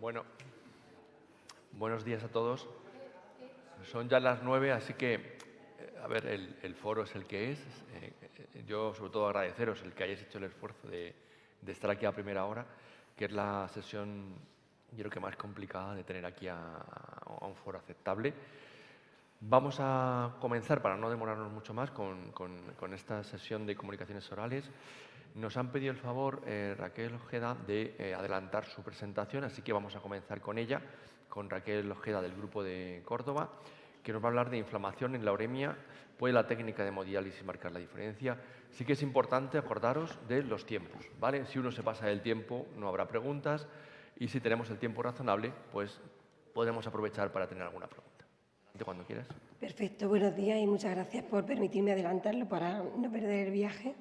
Bueno, buenos días a todos. Son ya las 9, así que, a ver, el foro es el que es. Yo, sobre todo, agradeceros el que hayáis hecho el esfuerzo de estar aquí a primera hora, que es la sesión, yo creo que más complicada de tener aquí a un foro aceptable. Vamos a comenzar, para no demorarnos mucho más, con esta sesión de comunicaciones orales. Nos han pedido el favor, Raquel Ojeda, de adelantar su presentación, así que vamos a comenzar con ella, con Raquel Ojeda del Grupo de Córdoba, que nos va a hablar de inflamación en la uremia. ¿Puede la técnica de hemodiálisis marcar la diferencia? Sí que es importante acordaros de los tiempos, ¿vale? Si uno se pasa del tiempo, no habrá preguntas, y si tenemos el tiempo razonable, pues podemos aprovechar para tener alguna pregunta. Cuando quieras. Perfecto, buenos días y muchas gracias por permitirme adelantarlo para no perder el viaje.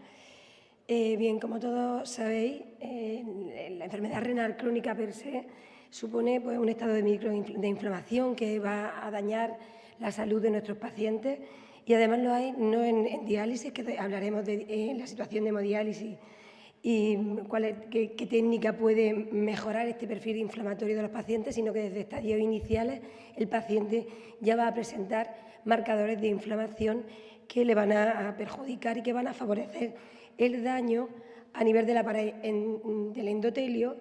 Bien, como todos sabéis, la enfermedad renal crónica per se supone pues, un estado de inflamación que va a dañar la salud de nuestros pacientes y además lo hay no en diálisis, que hablaremos de la situación de hemodiálisis y qué técnica puede mejorar este perfil inflamatorio de los pacientes, sino que desde estadios iniciales el paciente ya va a presentar marcadores de inflamación que le van a perjudicar y que van a favorecer el daño a nivel de la pared del endotelio.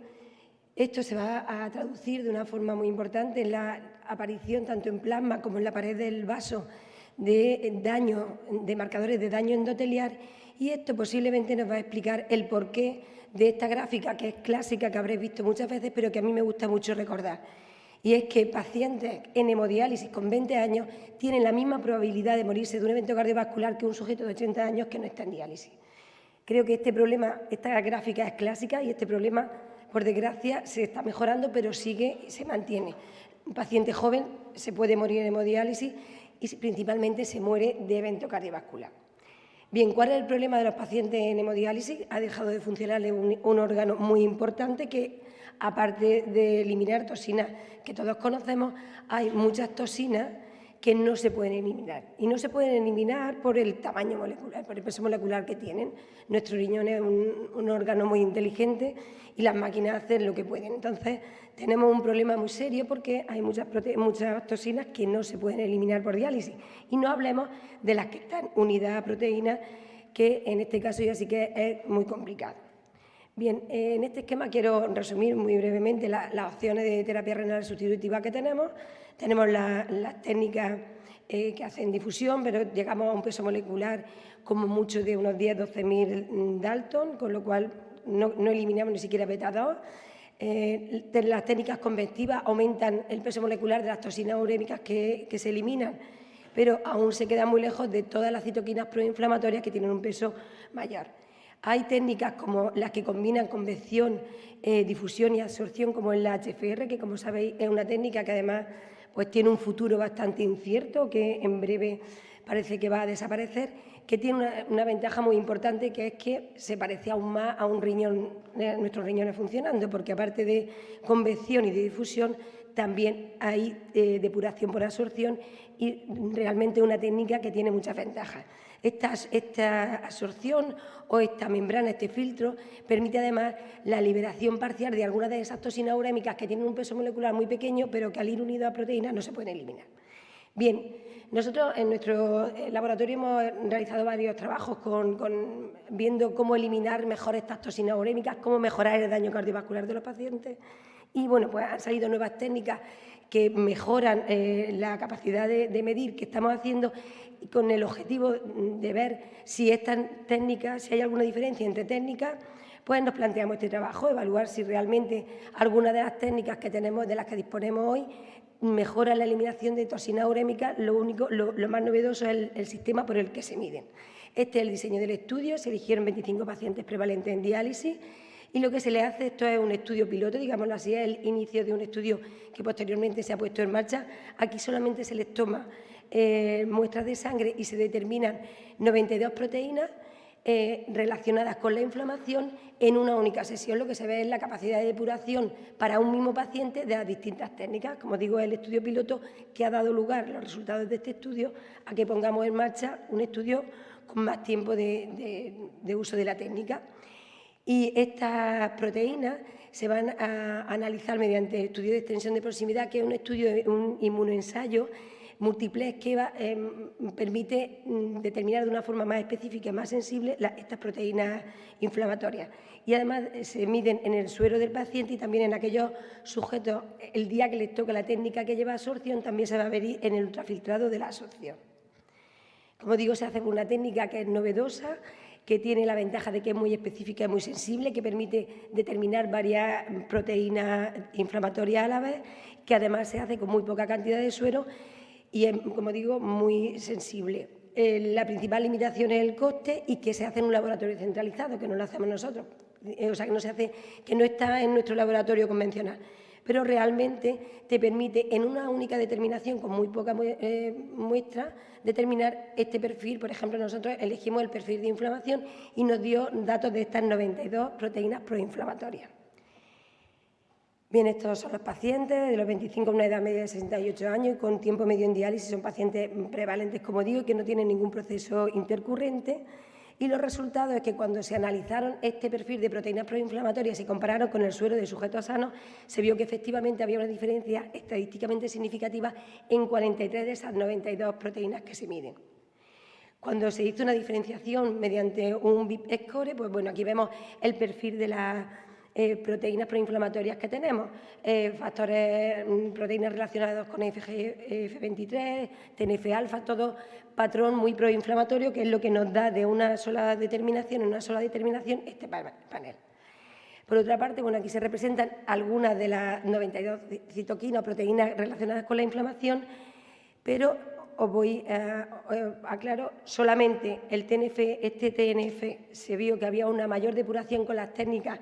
Esto se va a traducir de una forma muy importante en la aparición, tanto en plasma como en la pared del vaso, de marcadores de daño endoteliar, y esto posiblemente nos va a explicar el porqué de esta gráfica, que es clásica, que habréis visto muchas veces, pero que a mí me gusta mucho recordar. Y es que pacientes en hemodiálisis con 20 años tienen la misma probabilidad de morirse de un evento cardiovascular que un sujeto de 80 años que no está en diálisis. Creo que esta gráfica es clásica y este problema, por desgracia, se está mejorando, pero sigue y se mantiene. Un paciente joven se puede morir en hemodiálisis y principalmente se muere de evento cardiovascular. Bien, ¿cuál es el problema de los pacientes en hemodiálisis? Ha dejado de funcionar un órgano muy importante que, aparte de eliminar toxinas que todos conocemos, hay muchas toxinas que no se pueden eliminar. Y no se pueden eliminar por el tamaño molecular, por el peso molecular que tienen. Nuestro riñón es un órgano muy inteligente y las máquinas hacen lo que pueden. Entonces, tenemos un problema muy serio porque hay muchas toxinas que no se pueden eliminar por diálisis. Y no hablemos de las que están unidas a proteínas, que en este caso ya sí que es muy complicado. Bien, en este esquema quiero resumir muy brevemente las opciones de terapia renal sustitutiva que tenemos. Tenemos las técnicas que hacen difusión, pero llegamos a un peso molecular como mucho de unos 10-12.000 Dalton, con lo cual no eliminamos ni siquiera beta-2. Las técnicas convectivas aumentan el peso molecular de las toxinas urémicas que se eliminan, pero aún se queda muy lejos de todas las citoquinas proinflamatorias que tienen un peso mayor. Hay técnicas como las que combinan convección, difusión y absorción, como en la HFR, que como sabéis es una técnica que además pues, tiene un futuro bastante incierto, que en breve parece que va a desaparecer, que tiene una ventaja muy importante, que es que se parece aún más a un riñón, nuestros riñones funcionando, porque aparte de convección y de difusión, también hay depuración por absorción y realmente una técnica que tiene muchas ventajas. Esta absorción o esta membrana, este filtro, permite además la liberación parcial de algunas de esas toxinas urémicas que tienen un peso molecular muy pequeño, pero que al ir unido a proteínas no se pueden eliminar. Bien, nosotros en nuestro laboratorio hemos realizado varios trabajos viendo cómo eliminar mejor estas toxinas urémicas, cómo mejorar el daño cardiovascular de los pacientes. Y bueno, pues han salido nuevas técnicas que mejoran la capacidad de medir que estamos haciendo con el objetivo de ver si estas técnicas, si hay alguna diferencia entre técnicas, pues nos planteamos este trabajo, evaluar si realmente alguna de las técnicas que tenemos, de las que disponemos hoy, mejora la eliminación de toxinas urémicas. Lo más novedoso es el sistema por el que se miden. Este es el diseño del estudio. Se eligieron 25 pacientes prevalentes en diálisis y lo que se les hace, esto es un estudio piloto, digámoslo así, es el inicio de un estudio que posteriormente se ha puesto en marcha. Aquí solamente se les toma muestras de sangre y se determinan 92 proteínas relacionadas con la inflamación en una única sesión. Lo que se ve es la capacidad de depuración para un mismo paciente de las distintas técnicas. Como digo, es el estudio piloto que ha dado lugar, los resultados de este estudio, a que pongamos en marcha un estudio con más tiempo de uso de la técnica. Y estas proteínas se van a analizar mediante estudio de extensión de proximidad, que es un estudio, un inmunoensayo múltiples que permite determinar de una forma más específica y más sensible estas proteínas inflamatorias. Y además se miden en el suero del paciente y también en aquellos sujetos, el día que les toca la técnica que lleva absorción, también se va a ver en el ultrafiltrado de la absorción. Como digo, se hace con una técnica que es novedosa, que tiene la ventaja de que es muy específica y muy sensible, que permite determinar varias proteínas inflamatorias a la vez, que además se hace con muy poca cantidad de suero y es, como digo, muy sensible. La principal limitación es el coste y que se hace en un laboratorio centralizado, que no lo hacemos nosotros, o sea, que no está en nuestro laboratorio convencional. Pero realmente te permite, en una única determinación, con muy poca muestra, determinar este perfil. Por ejemplo, nosotros elegimos el perfil de inflamación y nos dio datos de estas 92 proteínas proinflamatorias. Bien, estos son los pacientes de los 25 a una edad media de 68 años y con tiempo medio en diálisis. Son pacientes prevalentes, como digo, que no tienen ningún proceso intercurrente. Y los resultados es que cuando se analizaron este perfil de proteínas proinflamatorias y compararon con el suero de sujetos sanos, se vio que efectivamente había una diferencia estadísticamente significativa en 43 de esas 92 proteínas que se miden. Cuando se hizo una diferenciación mediante un VIP-score, pues bueno, aquí vemos el perfil de las proteínas proinflamatorias que tenemos, proteínas relacionadas con FGF23, TNF-alfa, todo patrón muy proinflamatorio, que es lo que nos da de una sola determinación, este panel. Por otra parte, bueno, aquí se representan algunas de las 92 citoquinas o proteínas relacionadas con la inflamación, pero os voy a aclarar, solamente el TNF, TNF, se vio que había una mayor depuración con las técnicas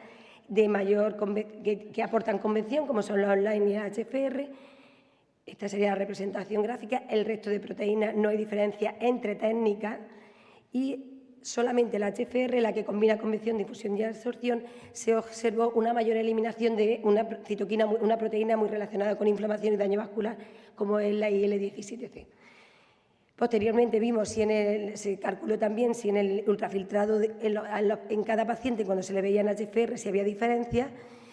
que aportan convención, como son los online y el HFR. Esta sería la representación gráfica. El resto de proteínas no hay diferencia entre técnicas y solamente la HFR, la que combina convención, difusión y absorción, se observó una mayor eliminación de una citoquina, una proteína muy relacionada con inflamación y daño vascular, como es la IL-17C. Posteriormente vimos se calculó también si en el ultrafiltrado en cada paciente, cuando se le veía en HFR, si había diferencias,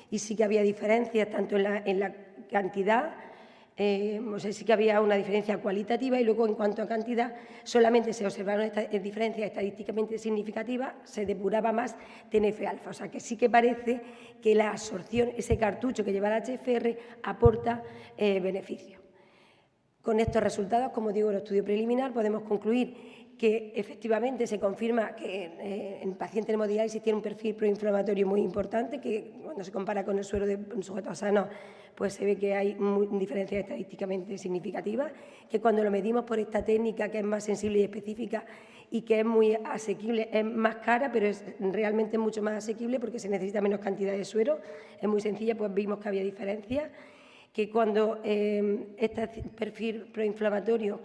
y sí que había diferencias tanto en la cantidad, sí que había una diferencia cualitativa, y luego en cuanto a cantidad solamente se observaron estas diferencias estadísticamente significativas, se depuraba más TNF-alfa, o sea que sí que parece que la absorción, ese cartucho que lleva el HFR, aporta beneficios. Con estos resultados, como digo, el estudio preliminar, podemos concluir que efectivamente se confirma que en pacientes de hemodiálisis tiene un perfil proinflamatorio muy importante, que cuando se compara con el suero de sujetos sanos, pues se ve que hay diferencias estadísticamente significativas, que cuando lo medimos por esta técnica, que es más sensible y específica y que es muy asequible, es más cara, pero es realmente mucho más asequible porque se necesita menos cantidad de suero, es muy sencilla, pues vimos que había diferencias, que cuando este perfil proinflamatorio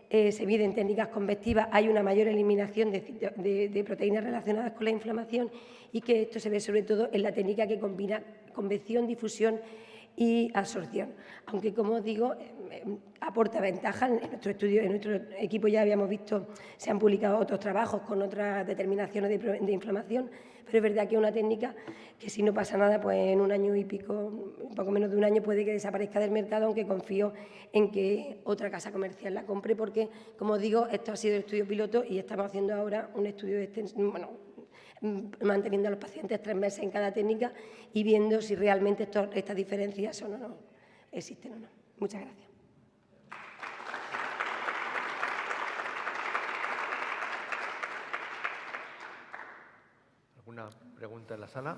se mide en técnicas convectivas hay una mayor eliminación de proteínas relacionadas con la inflamación y que esto se ve sobre todo en la técnica que combina convección, difusión y absorción. Aunque, como os digo, aporta ventajas. En nuestro estudio, en nuestro equipo ya habíamos visto, se han publicado otros trabajos con otras determinaciones de inflamación, pero es verdad que es una técnica que si no pasa nada, pues en un año y pico, un poco menos de un año, puede que desaparezca del mercado, aunque confío en que otra casa comercial la compre, porque, como os digo, esto ha sido el estudio piloto y estamos haciendo ahora un estudio de extensión, bueno, manteniendo a los pacientes 3 meses en cada técnica y viendo si realmente estas diferencias son o no, existen o no. Muchas gracias. ¿Alguna pregunta en la sala?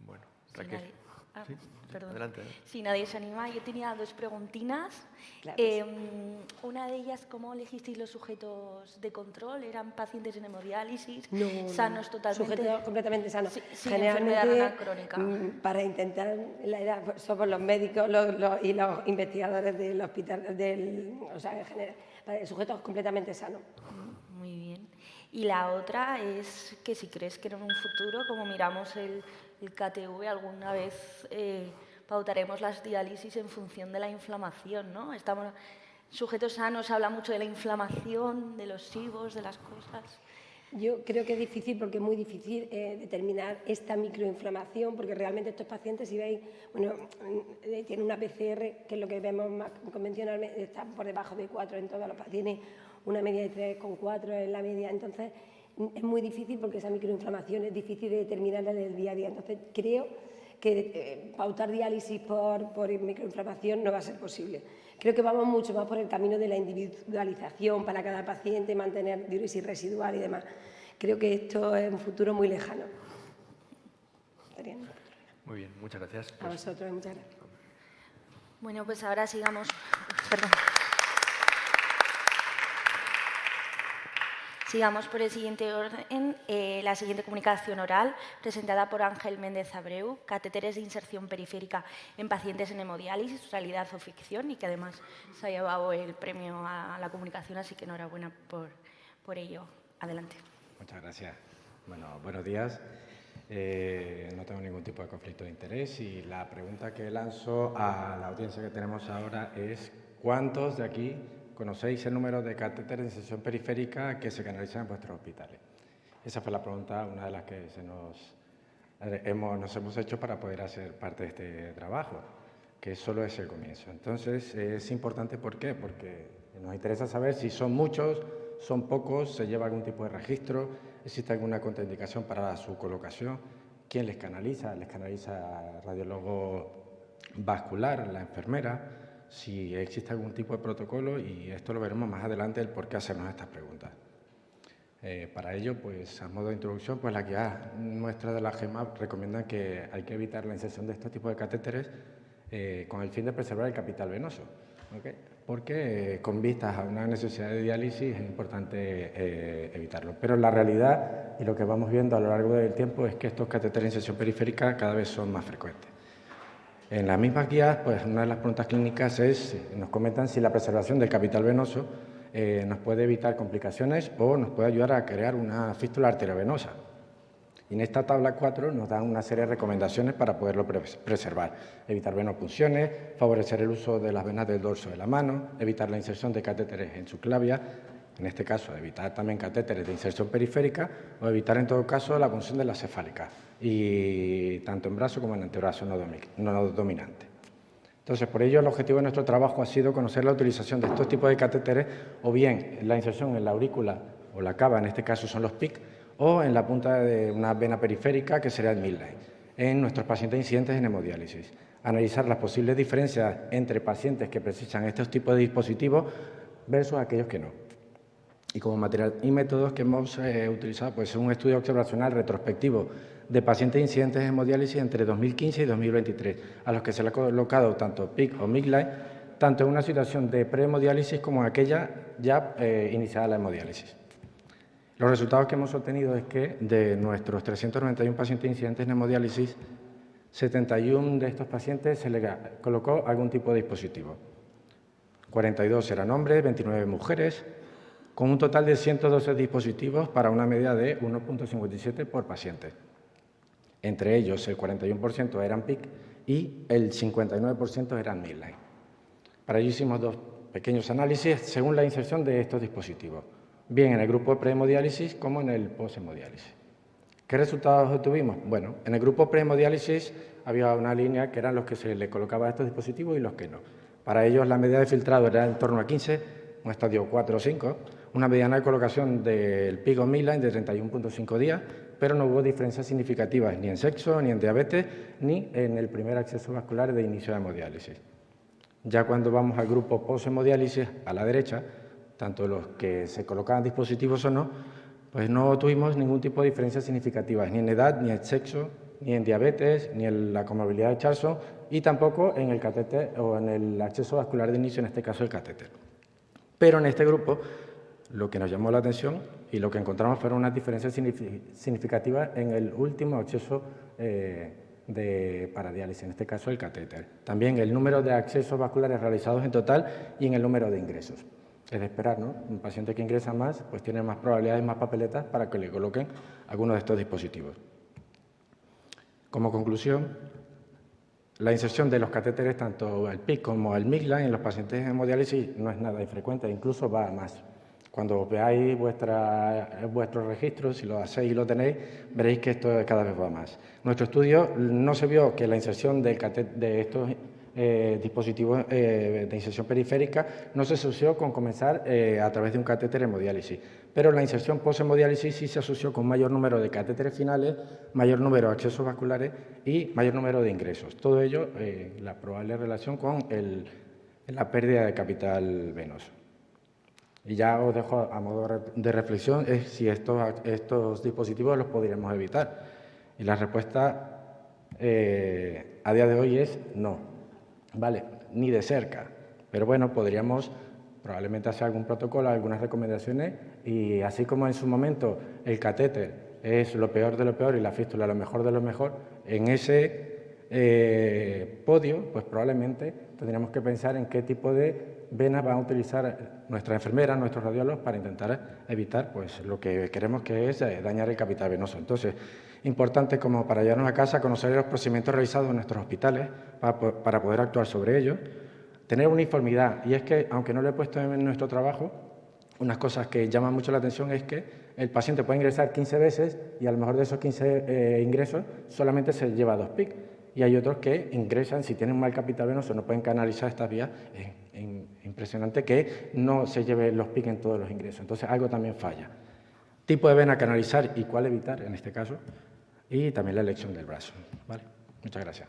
Bueno, Raquel. Sí, perdón. Adelante. Si nadie se anima, yo tenía 2 preguntinas. Claro. Una de ellas, ¿cómo elegisteis los sujetos de control? ¿Eran pacientes en hemodiálisis? No, ¿Sanos totalmente? Sujetos completamente sanos. Sí, generalmente, enfermedad renal crónica. Para intentar la edad, somos los médicos y los investigadores del hospital, o sea, en general, para sujetos completamente sanos. Muy bien. Y la otra es que si crees que en un futuro, como miramos el KTV, alguna vez pautaremos las diálisis en función de la inflamación, ¿no? Sujetos sanos, habla mucho de la inflamación, de los SIBOs, de las cosas. Yo creo que es difícil porque es muy difícil determinar esta microinflamación, porque realmente estos pacientes, si veis, bueno, tienen una PCR, que es lo que vemos más convencionalmente, está por debajo de 4 en todos los pacientes, tiene una media de 3,4 en la media, entonces es muy difícil porque esa microinflamación es difícil de determinarla en el día a día. Entonces creo que pautar diálisis por microinflamación no va a ser posible. Creo que vamos mucho más por el camino de la individualización para cada paciente, mantener diuresis residual y demás. Creo que esto es un futuro muy lejano. Muy bien, muchas gracias. A vosotros, muchas gracias. Bueno, pues ahora sigamos. Perdón. Sigamos por el siguiente orden. La siguiente comunicación oral, presentada por Ángel Méndez Abreu, catéteres de inserción periférica en pacientes en hemodiálisis, realidad o ficción, y que además se ha llevado el premio a la comunicación, así que enhorabuena por ello. Adelante. Muchas gracias. Bueno, buenos días. No tengo ningún tipo de conflicto de interés y la pregunta que lanzo a la audiencia que tenemos ahora es ¿cuántos de aquí conocéis el número de catéteres de inserción periférica que se canalizan en vuestros hospitales? Esa fue la pregunta, una de las que nos hemos hecho para poder hacer parte de este trabajo, que solo es el comienzo. Entonces, es importante, ¿por qué? Porque nos interesa saber si son muchos, son pocos, se lleva algún tipo de registro, existe alguna contraindicación para su colocación, quién les canaliza el radiólogo vascular, la enfermera, si existe algún tipo de protocolo, y esto lo veremos más adelante, el por qué hacernos estas preguntas. Para ello, pues a modo de introducción, pues las guías nuestras de la GEMA recomiendan que hay que evitar la inserción de estos tipos de catéteres con el fin de preservar el capital venoso, ¿okay? Porque con vistas a una necesidad de diálisis es importante evitarlo. Pero la realidad y lo que vamos viendo a lo largo del tiempo es que estos catéteres de inserción periférica cada vez son más frecuentes. En las mismas guías, pues una de las preguntas clínicas nos comentan si la preservación del capital venoso nos puede evitar complicaciones o nos puede ayudar a crear una fístula arteriovenosa. Y en esta tabla 4 nos dan una serie de recomendaciones para poderlo preservar. Evitar venopunciones, favorecer el uso de las venas del dorso de la mano, evitar la inserción de catéteres en subclavia, en este caso evitar también catéteres de inserción periférica o evitar en todo caso la punción de la cefálica, y tanto en brazo como en antebrazo no dominante. Entonces, por ello, el objetivo de nuestro trabajo ha sido conocer la utilización de estos tipos de catéteres, o bien la inserción en la aurícula o la cava, en este caso son los PIC, o en la punta de una vena periférica, que sería el midline, en nuestros pacientes incidentes en hemodiálisis. Analizar las posibles diferencias entre pacientes que precisan estos tipos de dispositivos versus aquellos que no. Y como material y métodos que hemos utilizado, pues un estudio observacional retrospectivo de pacientes incidentes en hemodiálisis entre 2015 y 2023, a los que se le ha colocado tanto PIC o midline, tanto en una situación de prehemodiálisis como en aquella ya iniciada la hemodiálisis. Los resultados que hemos obtenido es que de nuestros 391 pacientes incidentes en hemodiálisis, 71 de estos pacientes se les colocó algún tipo de dispositivo. 42 eran hombres, 29 mujeres, con un total de 112 dispositivos para una media de 1,57 por paciente. Entre ellos, el 41% eran PIC y el 59% eran midline. Para ello hicimos dos pequeños análisis según la inserción de estos dispositivos, bien en el grupo de prehemodiálisis como en el poshemodiálisis. ¿Qué resultados obtuvimos? Bueno, en el grupo prehemodiálisis había una línea que eran los que se le colocaba estos dispositivos y los que no. Para ellos la medida de filtrado era en torno a 15, un estadio 4 o 5, una mediana de colocación del PIC o midline de 31,5 días, pero no hubo diferencias significativas ni en sexo, ni en diabetes, ni en el primer acceso vascular de inicio de hemodiálisis. Ya cuando vamos al grupo poshemodiálisis, a la derecha, tanto los que se colocaban dispositivos o no, pues no tuvimos ningún tipo de diferencias significativas, ni en edad, ni en sexo, ni en diabetes, ni en la comorbilidad de Charlson, y tampoco en el catéter o en el acceso vascular de inicio, en este caso el catéter. Pero en este grupo, lo que nos llamó la atención y lo que encontramos fueron unas diferencias significativas en el último acceso para diálisis, en este caso el catéter. También el número de accesos vasculares realizados en total y en el número de ingresos. Es de esperar, ¿no? Un paciente que ingresa más, pues tiene más probabilidades, más papeletas para que le coloquen alguno de estos dispositivos. Como conclusión, la inserción de los catéteres, tanto el PIC como el midline, en los pacientes en hemodiálisis no es nada infrecuente, incluso va a más. Cuando veáis vuestros registros, si lo hacéis y lo tenéis, veréis que esto cada vez va más. Nuestro estudio no se vio que la inserción de estos dispositivos de inserción periférica no se asoció con comenzar a través de un catéter hemodiálisis, pero la inserción post-hemodiálisis sí se asoció con mayor número de catéteres finales, mayor número de accesos vasculares y mayor número de ingresos. Todo ello, la probable relación con la pérdida de capital venoso. Y ya os dejo a modo de reflexión es si estos dispositivos los podríamos evitar. Y la respuesta a día de hoy es no, ¿vale? Ni de cerca. Pero bueno, podríamos probablemente hacer algún protocolo, algunas recomendaciones y así como en su momento el catéter es lo peor de lo peor y la fístula lo mejor de lo mejor, en ese podio pues probablemente tendríamos que pensar en qué tipo de venas van a utilizar nuestras enfermeras, nuestros radiólogos para intentar evitar pues, lo que queremos que es dañar el capital venoso. Entonces, importante como para llevarnos a casa conocer los procedimientos realizados en nuestros hospitales para poder actuar sobre ellos, tener uniformidad. Y es que, aunque no lo he puesto en nuestro trabajo, unas cosas que llaman mucho la atención es que el paciente puede ingresar 15 veces y a lo mejor de esos 15 ingresos solamente se lleva 2 PIC. Y hay otros que ingresan, si tienen mal capital venoso, no pueden canalizar estas vías. Es impresionante que no se lleve los PIC en todos los ingresos. Entonces, algo también falla. Tipo de vena a canalizar y cuál evitar, en este caso, y también la elección del brazo. ¿Vale? Muchas gracias.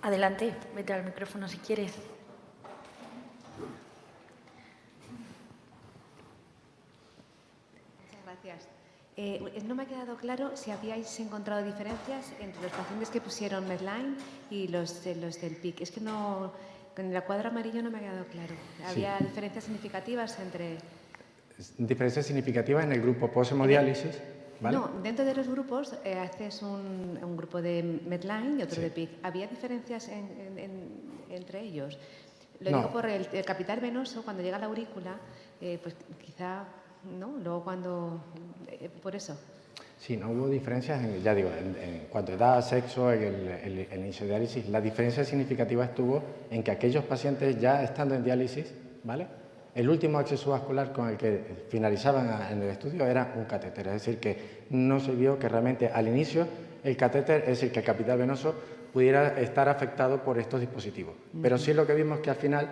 Adelante, vete al micrófono si quieres. Gracias. No me ha quedado claro si habíais encontrado diferencias entre los pacientes que pusieron Medline y los del PIC. Es que no, con el cuadro amarillo no me ha quedado claro. ¿Había diferencias significativas entre...? Diferencias significativas en el grupo post-hemodiálisis, ¿vale? No, dentro de los grupos haces un grupo de Medline y otro de PIC. ¿Había diferencias entre ellos? Lo digo por el capital venoso, cuando llega a la aurícula, pues quizá... ¿no? Luego cuando... por eso. Sí, no hubo diferencias, ya digo, en cuanto a edad, sexo, el inicio de diálisis. La diferencia significativa estuvo en que aquellos pacientes ya estando en diálisis, ¿vale? El último acceso vascular con el que finalizaban en el estudio era un catéter, es decir, que no se vio que realmente al inicio el catéter, es decir, que el capital venoso pudiera estar afectado por estos dispositivos. Pero sí lo que vimos que al final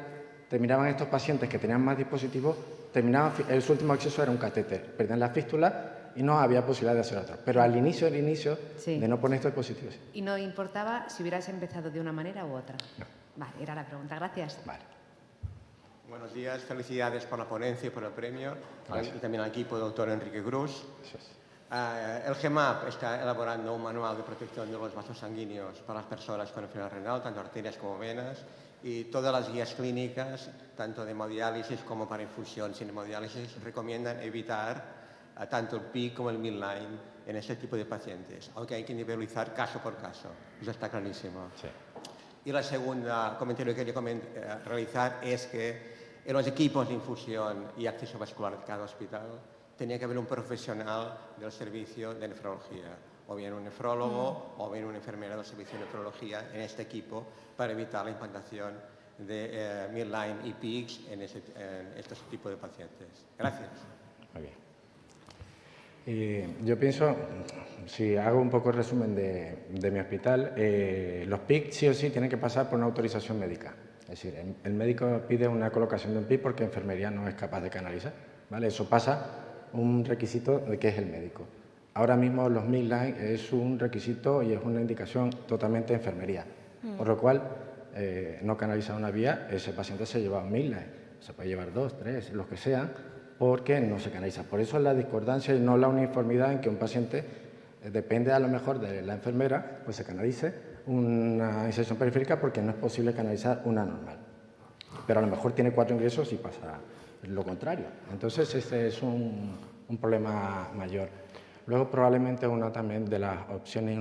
terminaban estos pacientes que tenían más dispositivos, su último acceso era un catéter, perdían la fístula y no había posibilidad de hacer otro. Pero al inicio sí, de no poner estos dispositivos. Sí. ¿Y no importaba si hubieras empezado de una manera u otra? No. Vale, era la pregunta. Gracias. Vale. Buenos días, felicidades por la ponencia y por el premio. Y también al equipo del doctor Enrique Cruz. El GEMAP está elaborando un manual de protección de los vasos sanguíneos para las personas con enfermedad renal, tanto arterias como venas, y todas las guías clínicas, tanto de hemodiálisis como para infusión sin hemodiálisis, recomiendan evitar tanto el PIC como el midline en este tipo de pacientes, aunque hay que individualizar caso por caso. Eso está clarísimo. Sí. Y la segunda comentario que quería realizar es que en los equipos de infusión y acceso vascular de cada hospital tenía que haber un profesional del servicio de nefrología, o bien un nefrólogo o bien una enfermera del servicio de nefrología en este equipo para evitar la implantación de midline y PICS en estos tipos de pacientes. Gracias. Muy bien. Yo pienso, si hago un poco el resumen de mi hospital, los PIC sí o sí tienen que pasar por una autorización médica. Es decir, el médico pide una colocación de un PIC porque enfermería no es capaz de canalizar, ¿vale? Eso pasa un requisito de que es el médico. Ahora mismo los midline es un requisito y es una indicación totalmente de enfermería, por lo cual no canalizar una vía, ese paciente se lleva un midline, se puede llevar 2, 3, los que sean, porque no se canaliza. Por eso es la discordancia y no la uniformidad en que un paciente, depende a lo mejor de la enfermera, pues se canalice una inserción periférica porque no es posible canalizar una normal. Pero a lo mejor tiene 4 ingresos y pasa lo contrario. Entonces, este es un problema mayor. Luego, probablemente una también de las opciones,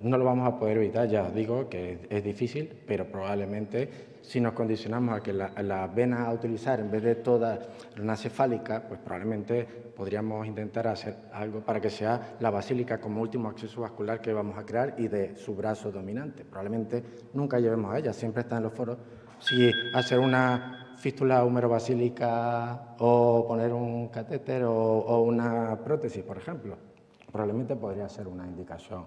No lo vamos a poder evitar, ya os digo que es difícil, pero probablemente si nos condicionamos a que la vena a utilizar en vez de toda la cefálica, pues probablemente podríamos intentar hacer algo para que sea la basílica como último acceso vascular que vamos a crear y de su brazo dominante. Probablemente nunca llevemos a ella, siempre está en los foros. Si hacer una fístula húmero-basílica o poner un catéter o una prótesis, por ejemplo, probablemente podría ser una indicación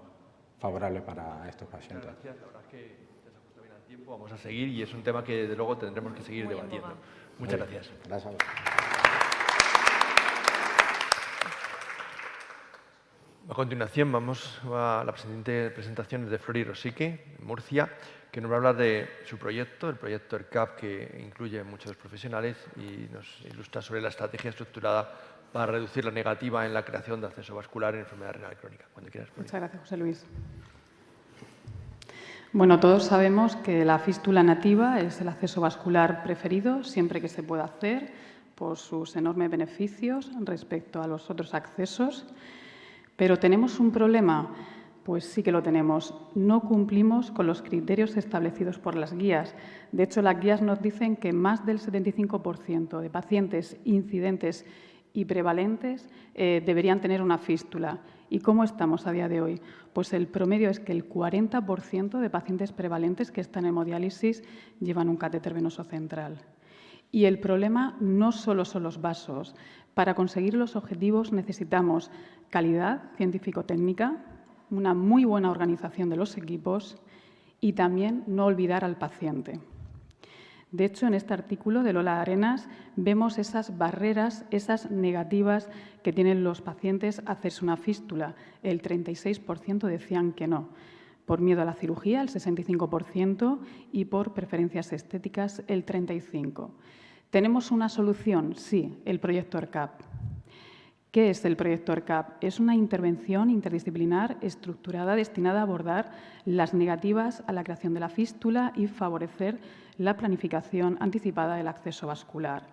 favorable para estos pacientes. Muchas gracias, la verdad es que ya se ajusta bien al tiempo, vamos a seguir y es un tema que desde luego tendremos que seguir debatiendo. Muchas gracias. Gracias a vos. A continuación vamos a la presentación de Flori Rosique, Murcia, que nos va a hablar de su proyecto, el proyecto ERCAP, que incluye muchos profesionales y nos ilustra sobre la estrategia estructurada para reducir la negativa en la creación de acceso vascular en enfermedad renal crónica. Cuando quieras, Flori. Muchas gracias, José Luis. Bueno, todos sabemos que la fístula nativa es el acceso vascular preferido siempre que se pueda hacer por sus enormes beneficios respecto a los otros accesos. Pero ¿tenemos un problema? Pues sí que lo tenemos. No cumplimos con los criterios establecidos por las guías. De hecho, las guías nos dicen que más del 75% de pacientes incidentes y prevalentes deberían tener una fístula. ¿Y cómo estamos a día de hoy? Pues el promedio es que el 40% de pacientes prevalentes que están en hemodiálisis llevan un catéter venoso central. Y el problema no solo son los vasos. Para conseguir los objetivos necesitamos calidad científico-técnica, una muy buena organización de los equipos y también no olvidar al paciente. De hecho, en este artículo de Lola Arenas vemos esas barreras, esas negativas que tienen los pacientes a hacerse una fístula. El 36% decían que no. Por miedo a la cirugía, el 65%, y por preferencias estéticas, el 35%. ¿Tenemos una solución? Sí, el proyecto ERCAP. ¿Qué es el proyecto ERCAP? Es una intervención interdisciplinar estructurada destinada a abordar las negativas a la creación de la fístula y favorecer la planificación anticipada del acceso vascular.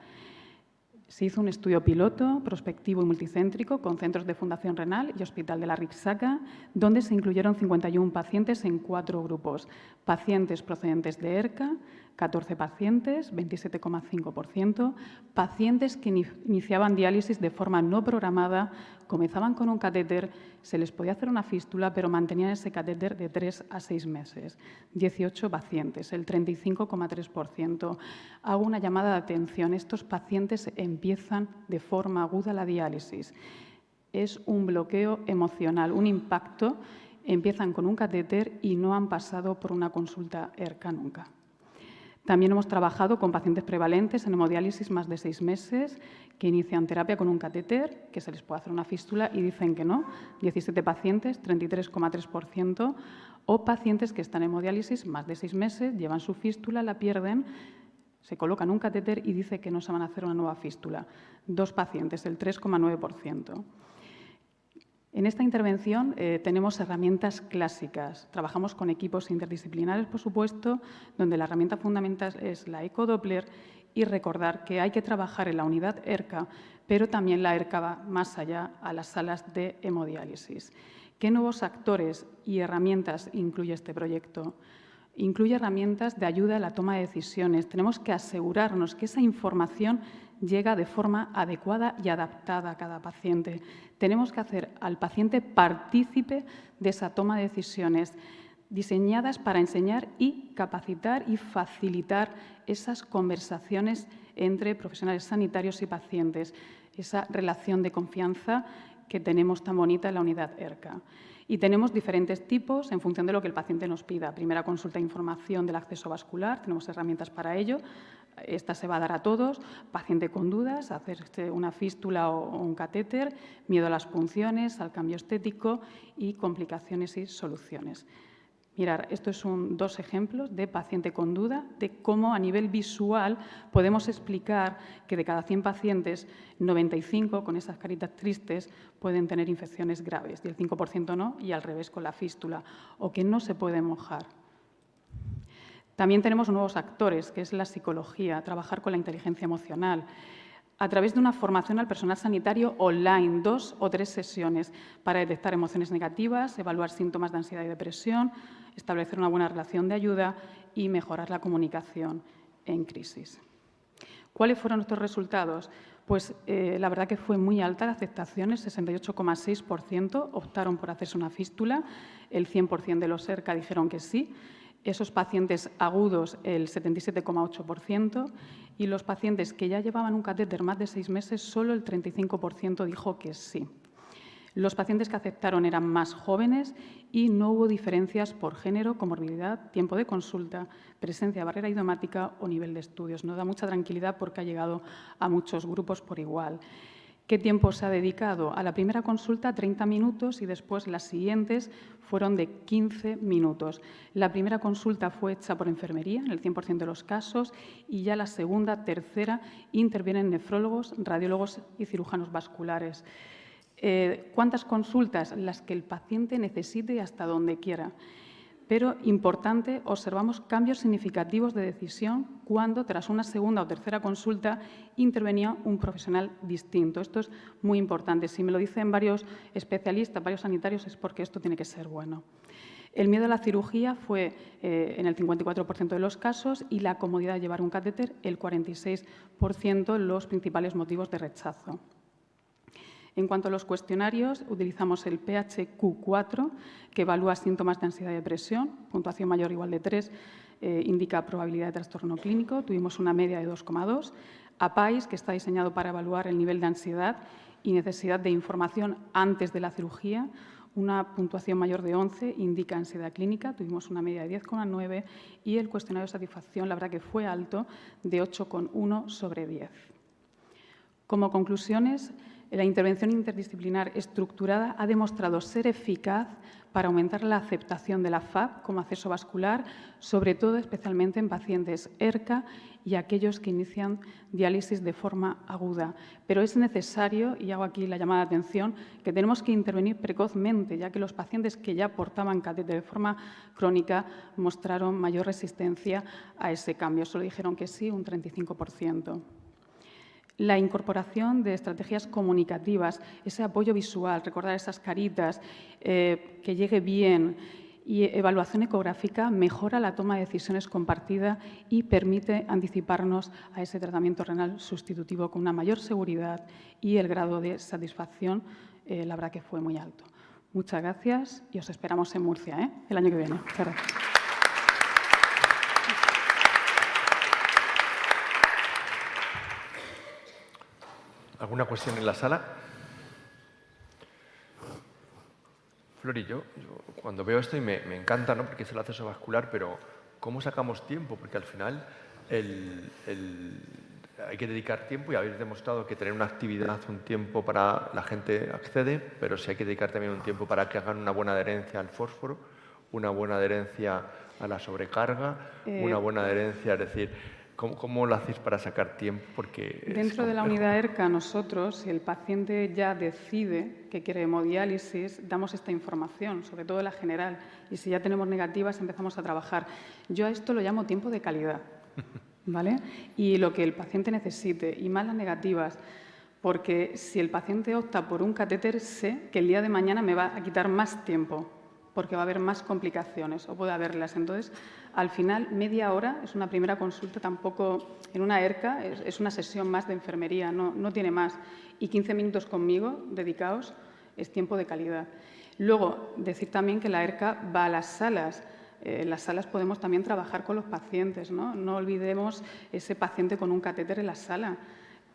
Se hizo un estudio piloto, prospectivo y multicéntrico con centros de Fundación Renal y Hospital de la Rixaca, donde se incluyeron 51 pacientes en 4 grupos. Pacientes procedentes de ERCA, 14 pacientes, 27,5%, pacientes que iniciaban diálisis de forma no programada, comenzaban con un catéter, se les podía hacer una fístula, pero mantenían ese catéter de 3 a 6 meses. 18 pacientes, el 35,3%. Hago una llamada de atención. Estos pacientes empiezan de forma aguda la diálisis. Es un bloqueo emocional, un impacto. Empiezan con un catéter y no han pasado por una consulta ERCA nunca. También hemos trabajado con pacientes prevalentes en hemodiálisis más de 6 meses que inician terapia con un catéter, que se les puede hacer una fístula y dicen que no. 17 pacientes, 33,3%, o pacientes que están en hemodiálisis más de 6 meses, llevan su fístula, la pierden, se colocan un catéter y dice que no se van a hacer una nueva fístula. 2 pacientes, el 3,9%. En esta intervención tenemos herramientas clásicas. Trabajamos con equipos interdisciplinares, por supuesto, donde la herramienta fundamental es la ecodoppler y recordar que hay que trabajar en la unidad ERCA, pero también la ERCA va más allá a las salas de hemodiálisis. ¿Qué nuevos actores y herramientas incluye este proyecto? Incluye herramientas de ayuda a la toma de decisiones. Tenemos que asegurarnos que esa información llega de forma adecuada y adaptada a cada paciente. Tenemos que hacer al paciente partícipe de esa toma de decisiones diseñadas para enseñar y capacitar y facilitar esas conversaciones entre profesionales sanitarios y pacientes, esa relación de confianza que tenemos tan bonita en la unidad ERCA. Y tenemos diferentes tipos en función de lo que el paciente nos pida. Primera consulta e información del acceso vascular, tenemos herramientas para ello. Esta se va a dar a todos. Paciente con dudas, hacerse una fístula o un catéter, miedo a las punciones, al cambio estético y complicaciones y soluciones. Mirad, estos son 2 ejemplos de paciente con duda, de cómo a nivel visual podemos explicar que de cada 100 pacientes, 95 con esas caritas tristes pueden tener infecciones graves y el 5% no, y al revés con la fístula, o que no se puede mojar. También tenemos nuevos actores, que es la psicología, trabajar con la inteligencia emocional. a través de una formación al personal sanitario online, 2 o 3 sesiones, para detectar emociones negativas, evaluar síntomas de ansiedad y depresión, establecer una buena relación de ayuda y mejorar la comunicación en crisis. ¿Cuáles fueron nuestros resultados? Pues la verdad que fue muy alta la aceptación, el 68,6% optaron por hacerse una fístula, el 100% de los ERCA dijeron que sí, esos pacientes agudos el 77,8% y los pacientes que ya llevaban un catéter más de 6 meses, solo el 35% dijo que sí. Los pacientes que aceptaron eran más jóvenes y no hubo diferencias por género, comorbilidad, tiempo de consulta, presencia de barrera idiomática o nivel de estudios. Nos da mucha tranquilidad porque ha llegado a muchos grupos por igual. ¿Qué tiempo se ha dedicado? A la primera consulta 30 minutos y después las siguientes fueron de 15 minutos. La primera consulta fue hecha por enfermería en el 100% de los casos y ya la segunda, tercera intervienen nefrólogos, radiólogos y cirujanos vasculares. ¿Cuántas consultas? Las que el paciente necesite y hasta donde quiera. Pero, importante, observamos cambios significativos de decisión cuando, tras una segunda o tercera consulta, intervenía un profesional distinto. Esto es muy importante. Si me lo dicen varios especialistas, varios sanitarios, es porque esto tiene que ser bueno. El miedo a la cirugía fue en el 54% de los casos y la comodidad de llevar un catéter, el 46%, los principales motivos de rechazo. En cuanto a los cuestionarios, utilizamos el PHQ-4, que evalúa síntomas de ansiedad y depresión, puntuación mayor o igual de 3, indica probabilidad de trastorno clínico, tuvimos una media de 2,2. APAIS, que está diseñado para evaluar el nivel de ansiedad y necesidad de información antes de la cirugía, una puntuación mayor de 11, indica ansiedad clínica, tuvimos una media de 10,9 y el cuestionario de satisfacción, la verdad que fue alto, de 8,1 sobre 10. Como conclusiones, la intervención interdisciplinar estructurada ha demostrado ser eficaz para aumentar la aceptación de la FAP como acceso vascular, sobre todo especialmente en pacientes ERCA y aquellos que inician diálisis de forma aguda. Pero es necesario, y hago aquí la llamada de atención, que tenemos que intervenir precozmente, ya que los pacientes que ya portaban catéter de forma crónica mostraron mayor resistencia a ese cambio. Solo dijeron que sí, un 35%. La incorporación de estrategias comunicativas, ese apoyo visual, recordar esas caritas, que llegue bien, y evaluación ecográfica mejora la toma de decisiones compartida y permite anticiparnos a ese tratamiento renal sustitutivo con una mayor seguridad y el grado de satisfacción, la verdad que fue muy alto. Muchas gracias y os esperamos en Murcia, el año que viene. Muchas gracias. ¿Alguna cuestión en la sala? Flori, yo cuando veo esto y me encanta, ¿no? Porque es el acceso vascular, pero ¿cómo sacamos tiempo? Porque al final hay que dedicar tiempo y habéis demostrado que tener una actividad, un tiempo para la gente accede, pero sí hay que dedicar también un tiempo para que hagan una buena adherencia al fósforo, una buena adherencia a la sobrecarga, una buena adherencia, es decir, ¿cómo lo hacéis para sacar tiempo? Porque dentro de la unidad ERCA, nosotros, si el paciente ya decide que quiere hemodiálisis, damos esta información, sobre todo la general, y si ya tenemos negativas, empezamos a trabajar. Yo a esto lo llamo tiempo de calidad, ¿vale? Y lo que el paciente necesite, y más las negativas, porque si el paciente opta por un catéter, sé que el día de mañana me va a quitar más tiempo, porque va a haber más complicaciones, o puede haberlas. Entonces, al final, media hora es una primera consulta, tampoco en una ERCA, es una sesión más de enfermería, no tiene más. Y 15 minutos conmigo, dedicados, es tiempo de calidad. Luego, decir también que la ERCA va a las salas. En las salas podemos también trabajar con los pacientes, ¿no? No olvidemos ese paciente con un catéter en la sala,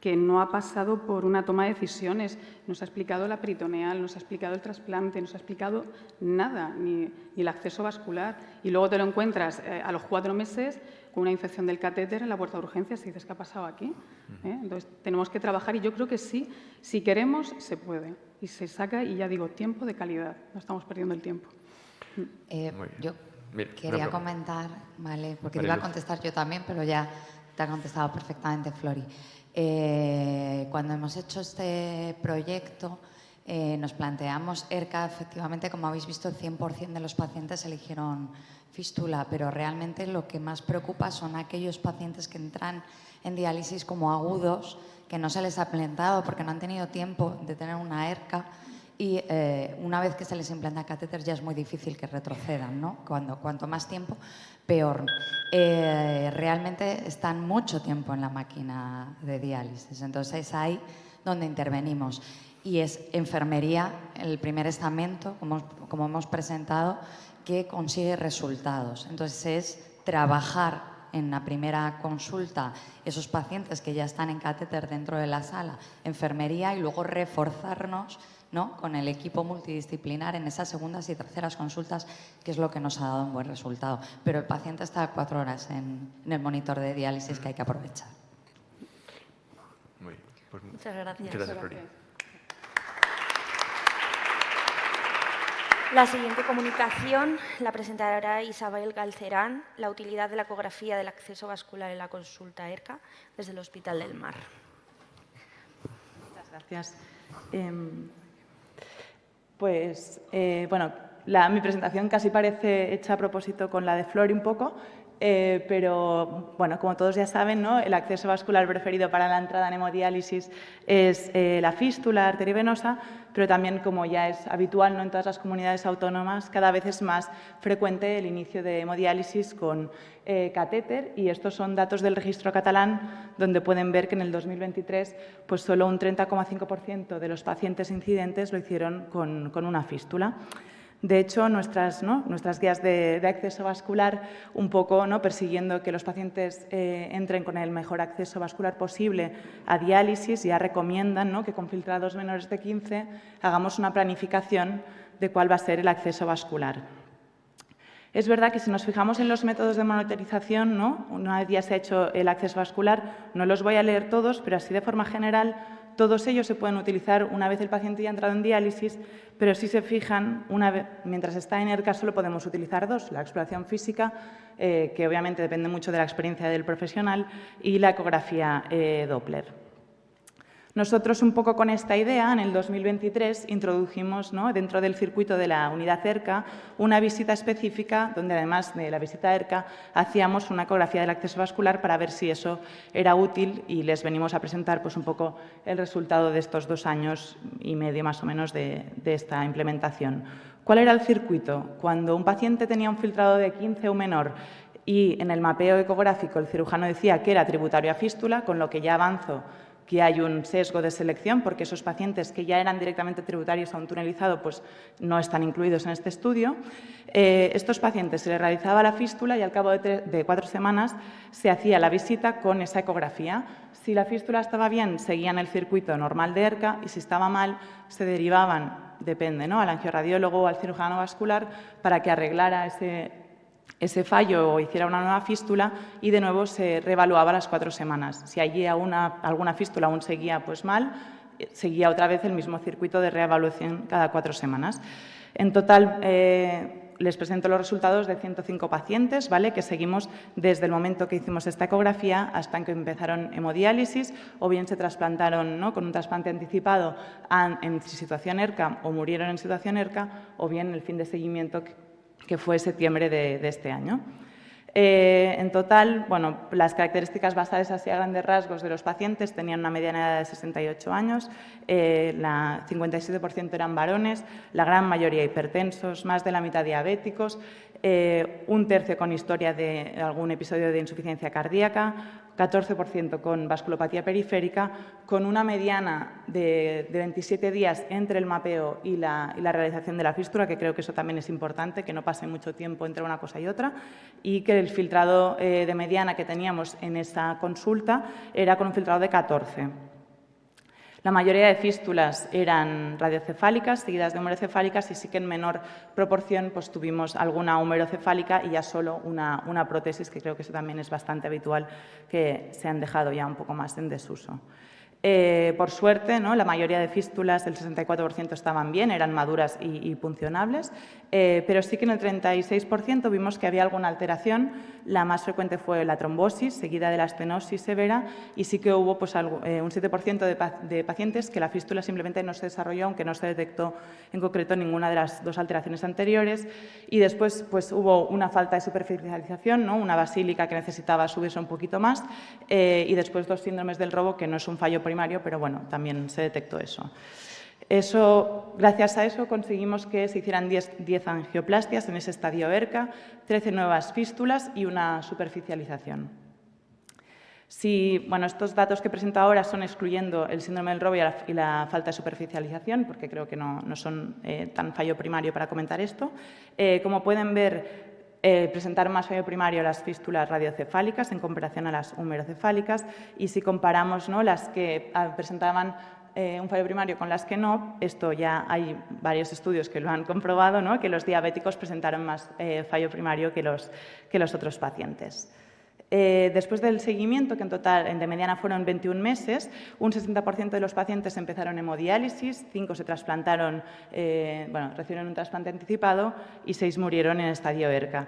que no ha pasado por una toma de decisiones, nos ha explicado la peritoneal, nos ha explicado el trasplante, nos ha explicado nada, ni el acceso vascular. Y luego te lo encuentras a los 4 meses con una infección del catéter en la puerta de urgencias y dices, ¿qué ha pasado aquí? Entonces, tenemos que trabajar y yo creo que sí, si queremos, se puede. Y se saca, y ya digo, tiempo de calidad, no estamos perdiendo el tiempo. Yo quería comentar, ¿vale? Porque te iba a contestar yo también, pero ya te ha contestado perfectamente Flori. Cuando hemos hecho este proyecto, nos planteamos ERCA, efectivamente, como habéis visto, el 100% de los pacientes eligieron fístula, pero realmente lo que más preocupa son aquellos pacientes que entran en diálisis como agudos, que no se les ha implantado porque no han tenido tiempo de tener una ERCA y una vez que se les implanta catéter ya es muy difícil que retrocedan, ¿no? Cuanto más tiempo, peor. Realmente están mucho tiempo en la máquina de diálisis, entonces es ahí donde intervenimos. Y es enfermería, el primer estamento, como hemos presentado, que consigue resultados. Entonces es trabajar en la primera consulta esos pacientes que ya están en catéter dentro de la sala, enfermería, y luego reforzarnos, ¿no?, con el equipo multidisciplinar en esas segundas y terceras consultas, que es lo que nos ha dado un buen resultado. Pero el paciente está 4 horas en el monitor de diálisis, que hay que aprovechar. Muy bien. Pues muchas gracias. Muchas gracias, Flori. La siguiente comunicación la presentará Isabel Galcerán, la utilidad de la ecografía del acceso vascular en la consulta ERCA desde el Hospital del Mar. Muchas gracias. Bueno, mi presentación casi parece hecha a propósito con la de Flori un poco, pero bueno, como todos ya saben, ¿no?, el acceso vascular preferido para la entrada en hemodiálisis es la fístula arteriovenosa, pero también, como ya es habitual, ¿no?, en todas las comunidades autónomas, cada vez es más frecuente el inicio de hemodiálisis con catéter, y estos son datos del registro catalán, donde pueden ver que en el 2023 pues solo un 30,5% de los pacientes incidentes lo hicieron con una fístula. De hecho, nuestras guías de acceso vascular, un poco, ¿no?, persiguiendo que los pacientes entren con el mejor acceso vascular posible a diálisis, ya recomiendan, ¿no?, que con filtrados menores de 15 hagamos una planificación de cuál va a ser el acceso vascular. Es verdad que si nos fijamos en los métodos de monitorización, ¿no?, una vez ya se ha hecho el acceso vascular, no los voy a leer todos, pero así de forma general, todos ellos se pueden utilizar una vez el paciente ya ha entrado en diálisis, pero si se fijan, mientras está en ERCA solo podemos utilizar 2, la exploración física, que obviamente depende mucho de la experiencia del profesional, y la ecografía Doppler. Nosotros, un poco con esta idea, en el 2023 introdujimos, ¿no?, dentro del circuito de la unidad ERCA una visita específica donde, además de la visita ERCA, hacíamos una ecografía del acceso vascular para ver si eso era útil, y les venimos a presentar pues, un poco el resultado de estos 2 años y medio más o menos de esta implementación. ¿Cuál era el circuito? Cuando un paciente tenía un filtrado de 15 o menor y en el mapeo ecográfico el cirujano decía que era tributario a fístula, con lo que ya avanzo que hay un sesgo de selección, porque esos pacientes que ya eran directamente tributarios a un tunelizado pues no están incluidos en este estudio. Estos pacientes se les realizaba la fístula y al cabo de 4 semanas se hacía la visita con esa ecografía. Si la fístula estaba bien, seguían el circuito normal de ERCA, y si estaba mal, se derivaban, depende, ¿no?, al angiorradiólogo o al cirujano vascular para que arreglara ese fallo o hiciera una nueva fístula, y de nuevo se reevaluaba a las 4 semanas. Si allí alguna fístula aún seguía pues mal, seguía otra vez el mismo circuito de reevaluación cada 4 semanas. En total, les presento los resultados de 105 pacientes, ¿vale?, que seguimos desde el momento que hicimos esta ecografía hasta que empezaron hemodiálisis, o bien se trasplantaron, ¿no?, con un trasplante anticipado en situación ERCA, o murieron en situación ERCA, o bien el fin de seguimiento que fue septiembre de este año. En total, bueno, las características basadas así a grandes rasgos de los pacientes tenían una mediana edad de 68 años, 57% eran varones, la gran mayoría hipertensos, más de la mitad diabéticos, un tercio con historia de algún episodio de insuficiencia cardíaca, 14% con vasculopatía periférica, con una mediana de 27 días entre el mapeo y la realización de la fístula, que creo que eso también es importante, que no pase mucho tiempo entre una cosa y otra, y que el filtrado de mediana que teníamos en esa consulta era con un filtrado de 14. La mayoría de fístulas eran radiocefálicas, seguidas de humerocefálicas, y sí que en menor proporción pues, tuvimos alguna humerocefálica y ya solo una prótesis, que creo que eso también es bastante habitual, que se han dejado ya un poco más en desuso. Por suerte, ¿no?, la mayoría de fístulas, el 64%, estaban bien, eran maduras y puncionables, pero sí que en el 36% vimos que había alguna alteración. La más frecuente fue la trombosis, seguida de la estenosis severa, y sí que hubo pues, un 7% de pacientes que la fístula simplemente no se desarrolló, aunque no se detectó en concreto ninguna de las 2 alteraciones anteriores. Y después pues, hubo una falta de superficialización, ¿no?, una basílica que necesitaba subirse un poquito más, y después 2 síndromes del robo, que no es un fallo primario primario, pero bueno, también se detectó eso. Gracias a eso conseguimos que se hicieran 10 angioplastias en ese estadio ERCA, 13 nuevas fístulas y una superficialización. Estos datos que presento ahora son excluyendo el síndrome del robo y la falta de superficialización, porque creo que no son tan fallo primario para comentar esto. Como pueden ver, presentaron más fallo primario las fístulas radiocefálicas en comparación a las humerocefálicas, y si comparamos, ¿no?, las que presentaban un fallo primario con las que no, esto ya hay varios estudios que lo han comprobado, ¿no?, que los diabéticos presentaron más fallo primario que los otros pacientes. Después del seguimiento, que en total de mediana fueron 21 meses, un 60% de los pacientes empezaron hemodiálisis, 5 se trasplantaron, recibieron un trasplante anticipado y 6 murieron en el estadio ERCA.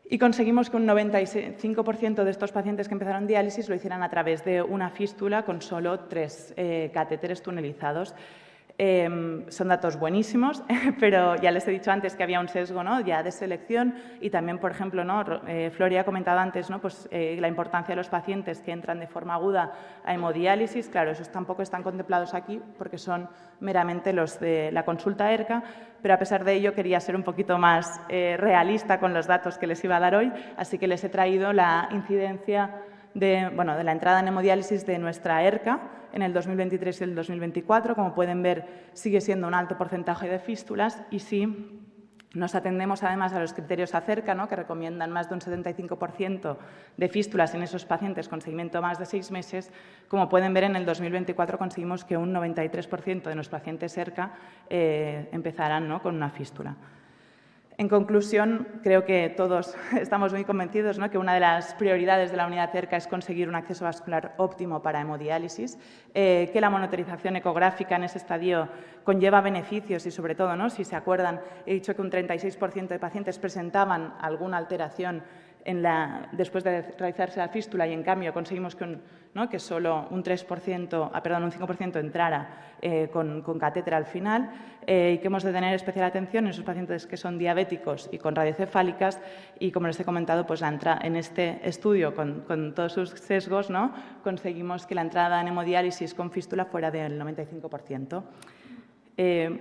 Y conseguimos que un 95% de estos pacientes que empezaron diálisis lo hicieran a través de una fístula con solo 3 catéteres tunelizados. Son datos buenísimos, pero ya les he dicho antes que había un sesgo, ¿no?, ya de selección, y también, por ejemplo, ¿no?, Flori ha comentado antes, ¿no?, la importancia de los pacientes que entran de forma aguda a hemodiálisis. Claro, esos tampoco están contemplados aquí porque son meramente los de la consulta ERCA, pero a pesar de ello quería ser un poquito más realista con los datos que les iba a dar hoy, así que les he traído la incidencia de la entrada en hemodiálisis de nuestra ERCA en el 2023 y el 2024. Como pueden ver, sigue siendo un alto porcentaje de fístulas, y si nos atendemos además a los criterios ACERCA, ¿no?, que recomiendan más de un 75% de fístulas en esos pacientes con seguimiento más de 6 meses, como pueden ver, en el 2024 conseguimos que un 93% de los pacientes ERCA empezaran, ¿no?, con una fístula. En conclusión, creo que todos estamos muy convencidos, ¿no?, que una de las prioridades de la unidad ERCA es conseguir un acceso vascular óptimo para hemodiálisis, que la monitorización ecográfica en ese estadio conlleva beneficios y, sobre todo, ¿no?, si se acuerdan, he dicho que un 36% de pacientes presentaban alguna alteración después de realizarse la fístula, y en cambio conseguimos que solo un 5% entrara con catéter al final, y que hemos de tener especial atención en esos pacientes que son diabéticos y con radiocefálicas, y como les he comentado, pues en este estudio con todos sus sesgos, ¿no?, conseguimos que la entrada en hemodiálisis con fístula fuera del 95%.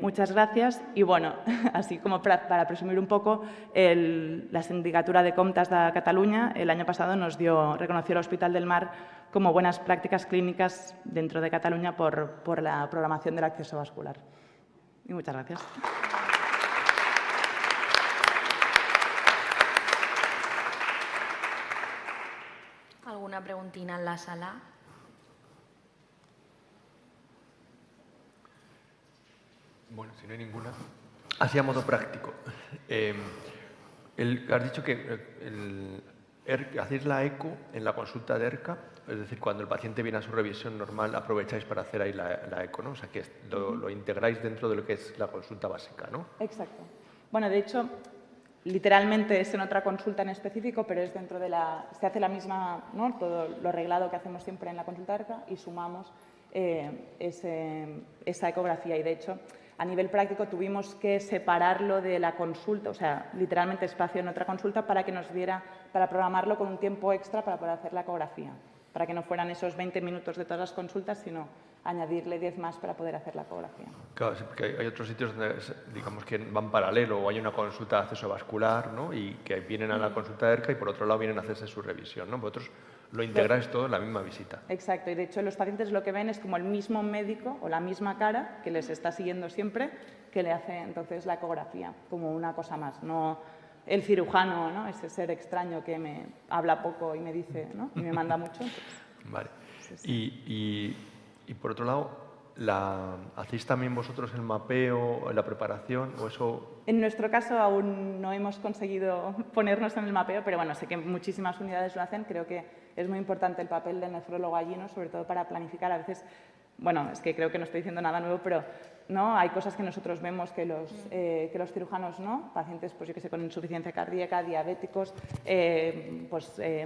Muchas gracias. Y bueno, así como para presumir un poco, la Sindicatura de Comptes de Cataluña el año pasado reconoció al Hospital del Mar como buenas prácticas clínicas dentro de Cataluña por la programación del acceso vascular. Y muchas gracias. ¿Alguna preguntina en la sala? Bueno, si no hay ninguna. Así a modo práctico. Has dicho que hacéis la eco en la consulta de ERCA, es decir, cuando el paciente viene a su revisión normal, aprovecháis para hacer ahí la eco, ¿no? O sea, que lo integráis dentro de lo que es la consulta básica, ¿no? Exacto. Bueno, de hecho, literalmente es en otra consulta en específico, pero es dentro de se hace la misma, ¿no?, todo lo reglado que hacemos siempre en la consulta ERCA, y sumamos esa ecografía. Y, de hecho, a nivel práctico tuvimos que separarlo de la consulta, o sea, literalmente espacio en otra consulta, para que nos diera, para programarlo con un tiempo extra para poder hacer la ecografía, para que no fueran esos 20 minutos de todas las consultas, sino añadirle 10 más para poder hacer la ecografía. Claro, sí, porque hay otros sitios donde, digamos, que van paralelo, o hay una consulta de acceso vascular, ¿no?, y que vienen a la consulta de ERCA y por otro lado vienen a hacerse su revisión, ¿no? Vosotros lo integráis todo en la misma visita. Exacto, y de hecho los pacientes lo que ven es como el mismo médico o la misma cara que les está siguiendo siempre, que le hace entonces la ecografía, como una cosa más, no el cirujano, ¿no?, ese ser extraño que me habla poco y me dice, ¿no?, y me manda mucho. Entonces, vale. Sí. Y por otro lado, ¿hacéis también vosotros el mapeo, la preparación, o eso? En nuestro caso aún no hemos conseguido ponernos en el mapeo, pero bueno, sé que muchísimas unidades lo hacen. Creo que es muy importante el papel del nefrólogo allí, ¿no?, sobre todo para planificar. A veces, bueno, es que creo que no estoy diciendo nada nuevo, pero ¿no?, hay cosas que nosotros vemos que los cirujanos no, pacientes, pues yo que sé, con insuficiencia cardíaca, diabéticos,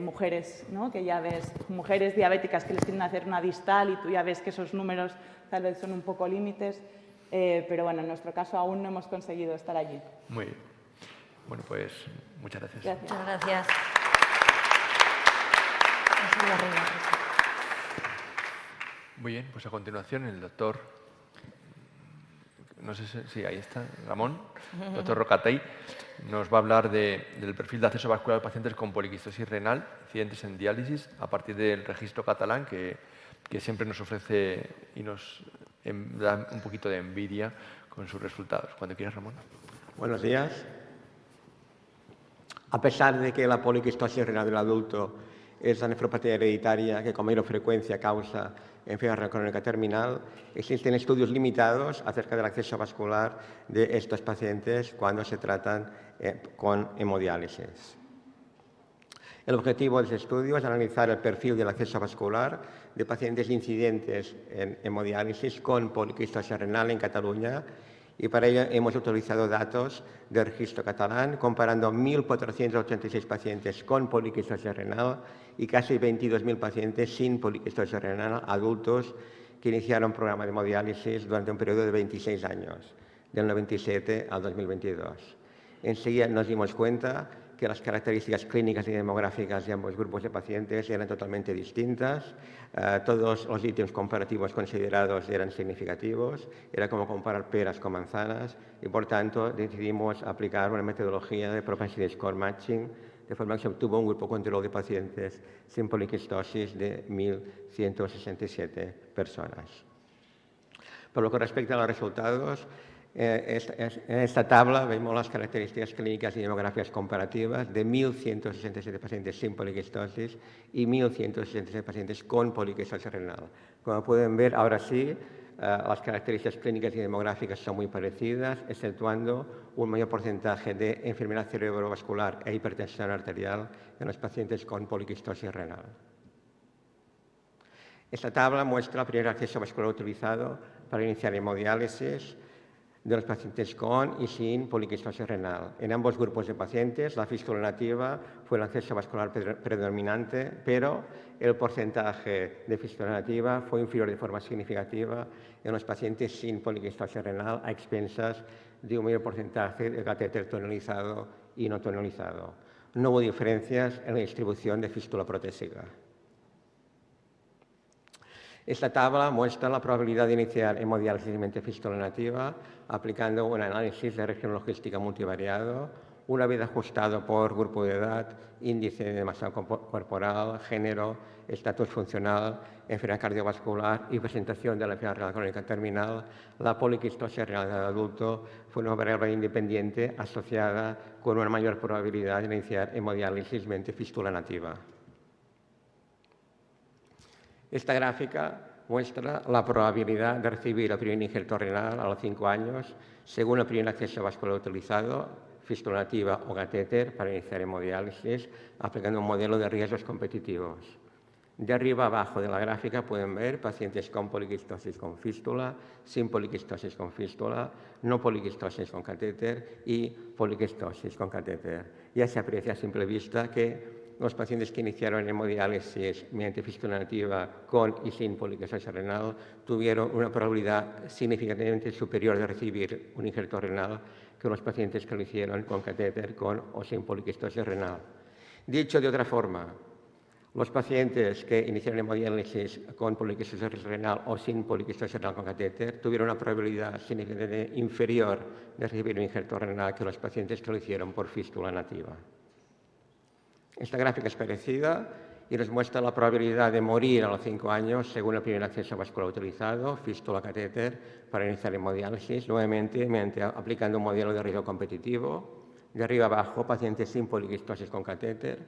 mujeres, ¿no?, que ya ves, mujeres diabéticas que les tienen que hacer una distal y tú ya ves que esos números tal vez son un poco límites, pero bueno, en nuestro caso aún no hemos conseguido estar allí. Muy bien. Bueno, pues muchas gracias. Gracias. Muchas gracias. Muy bien, pues a continuación el doctor, no sé si ahí está, Ramón, doctor Rocatell, nos va a hablar del perfil de acceso vascular de pacientes con poliquistosis renal, incidentes en diálisis, a partir del registro catalán que siempre nos ofrece y nos da un poquito de envidia con sus resultados. Cuando quieras, Ramón. Buenos días. A pesar de que la poliquistosis renal del adulto es la nefropatía hereditaria que con mayor frecuencia causa enfermedad renal crónica terminal, existen estudios limitados acerca del acceso vascular de estos pacientes cuando se tratan con hemodiálisis. El objetivo de este estudio es analizar el perfil del acceso vascular de pacientes incidentes en hemodiálisis con poliquistosis renal en Cataluña, y para ello hemos utilizado datos del registro catalán comparando 1.486 pacientes con poliquistosis renal y casi 22.000 pacientes sin poliquistosis renal adultos que iniciaron programa de hemodiálisis durante un periodo de 26 años, del 97 al 2022. Enseguida nos dimos cuenta que las características clínicas y demográficas de ambos grupos de pacientes eran totalmente distintas. Todos los ítems comparativos considerados eran significativos. Era como comparar peras con manzanas y, por tanto, decidimos aplicar una metodología de propensity score matching, de forma que se obtuvo un grupo control de pacientes sin poliquistosis de 1.167 personas. Por lo que respecta a los resultados, en esta tabla vemos las características clínicas y demográficas comparativas de 1.167 pacientes sin poliquistosis y 1.167 pacientes con poliquistosis renal. Como pueden ver, ahora sí, las características clínicas y demográficas son muy parecidas, exceptuando un mayor porcentaje de enfermedad cerebrovascular e hipertensión arterial en los pacientes con poliquistosis renal. Esta tabla muestra el primer acceso vascular utilizado para iniciar hemodiálisis de los pacientes con y sin poliquistosis renal. En ambos grupos de pacientes, la fístula nativa fue el acceso vascular predominante, pero el porcentaje de fístula nativa fue inferior de forma significativa en los pacientes sin poliquistosis renal a expensas de un mayor porcentaje de catéter tonalizado y no tonalizado. No hubo diferencias en la distribución de fístula protésica. Esta tabla muestra la probabilidad de iniciar hemodiálisis mediante fístula nativa aplicando un análisis de región logística multivariado, una vez ajustado por grupo de edad, índice de masa corporal, género, estatus funcional, enfermedad cardiovascular y presentación de la enfermedad renal crónica terminal. La poliquistosis renal del adulto fue una variable independiente asociada con una mayor probabilidad de iniciar hemodiálisis mediante fístula nativa. Esta gráfica muestra la probabilidad de recibir el primer injerto renal a los 5 años según el primer acceso vascular utilizado, fístula nativa o catéter, para iniciar hemodiálisis, aplicando un modelo de riesgos competitivos. De arriba abajo de la gráfica pueden ver pacientes con poliquistosis con fístula, sin poliquistosis con fístula, no poliquistosis con catéter y poliquistosis con catéter. Ya se aprecia a simple vista que los pacientes que iniciaron hemodiálisis mediante fístula nativa con y sin poliquistosis renal tuvieron una probabilidad significativamente superior de recibir un injerto renal que los pacientes que lo hicieron con catéter con o sin poliquistosis renal. Dicho de otra forma, los pacientes que iniciaron hemodiálisis con poliquistosis renal o sin poliquistosis renal con catéter tuvieron una probabilidad significativamente inferior de recibir un injerto renal que los pacientes que lo hicieron por fístula nativa. Esta gráfica es parecida y nos muestra la probabilidad de morir a los 5 años según el primer acceso vascular utilizado, fístula catéter, para iniciar hemodiálisis, nuevamente aplicando un modelo de riesgo competitivo. De arriba abajo, pacientes sin poliquistosis con catéter,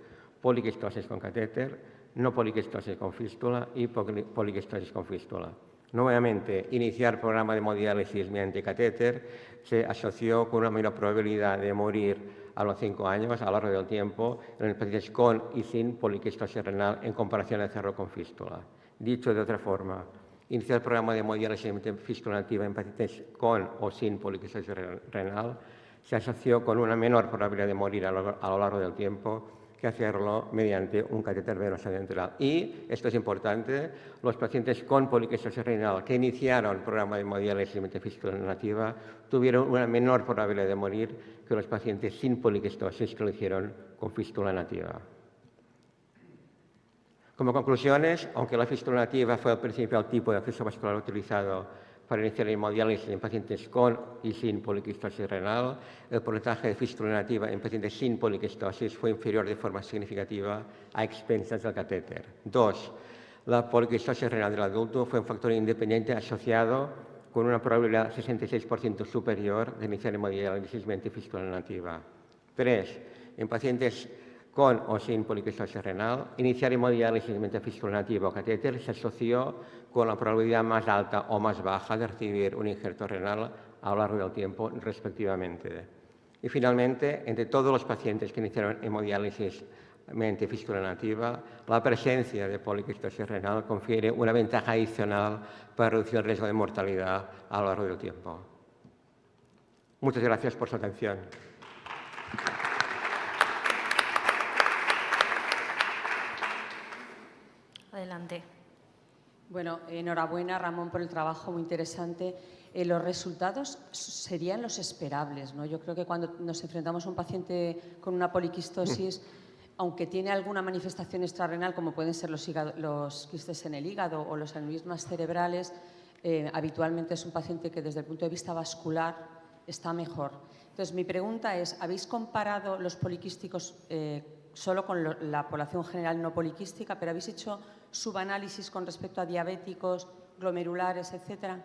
poliquistosis con catéter, no poliquistosis con fístula y poliquistosis con fístula. Nuevamente, iniciar programa de hemodiálisis mediante catéter se asoció con una mayor probabilidad de morir a los 5 años, a lo largo del tiempo, en los pacientes con y sin poliquistosis renal en comparación al cerro con fístula. Dicho de otra forma, iniciar el programa de hemodiálisis mediante fístula nativa en pacientes con o sin poliquistosis renal se asoció con una menor probabilidad de morir a lo largo del tiempo que hacerlo mediante un catéter venoso ventral. Y, esto es importante, los pacientes con poliquistosis renal que iniciaron el programa de hemodiálisis mediante fístula nativa tuvieron una menor probabilidad de morir que los pacientes sin poliquistosis que lo hicieron con fístula nativa. Como conclusiones, aunque la fístula nativa fue al principio el tipo de acceso vascular utilizado para iniciar la hemodiálisis en pacientes con y sin poliquistosis renal, el porcentaje de fístula nativa en pacientes sin poliquistosis fue inferior de forma significativa a expensas del catéter. 2. La poliquistosis renal del adulto fue un factor independiente asociado con una probabilidad 66% superior de iniciar hemodiálisis mediante fístula nativa. 3. En pacientes con o sin poliquistosis renal, iniciar hemodiálisis mediante fístula nativa o catéter se asoció con la probabilidad más alta o más baja de recibir un injerto renal a lo largo del tiempo, respectivamente. Y finalmente, entre todos los pacientes que iniciaron hemodiálisis mediante fístula nativa, la presencia de poliquistosis renal confiere una ventaja adicional para reducir el riesgo de mortalidad a lo largo del tiempo. Muchas gracias por su atención. Adelante. Bueno, enhorabuena, Ramón, por el trabajo muy interesante. Los resultados serían los esperables, ¿no? Yo creo que cuando nos enfrentamos a un paciente con una poliquistosis, aunque tiene alguna manifestación extrarrenal, como pueden ser los quistes en el hígado o los aneurismas cerebrales, habitualmente es un paciente que desde el punto de vista vascular está mejor. Entonces, mi pregunta es, ¿habéis comparado los poliquísticos solo con la población general no poliquística, pero habéis hecho subanálisis con respecto a diabéticos, glomerulares, etcétera?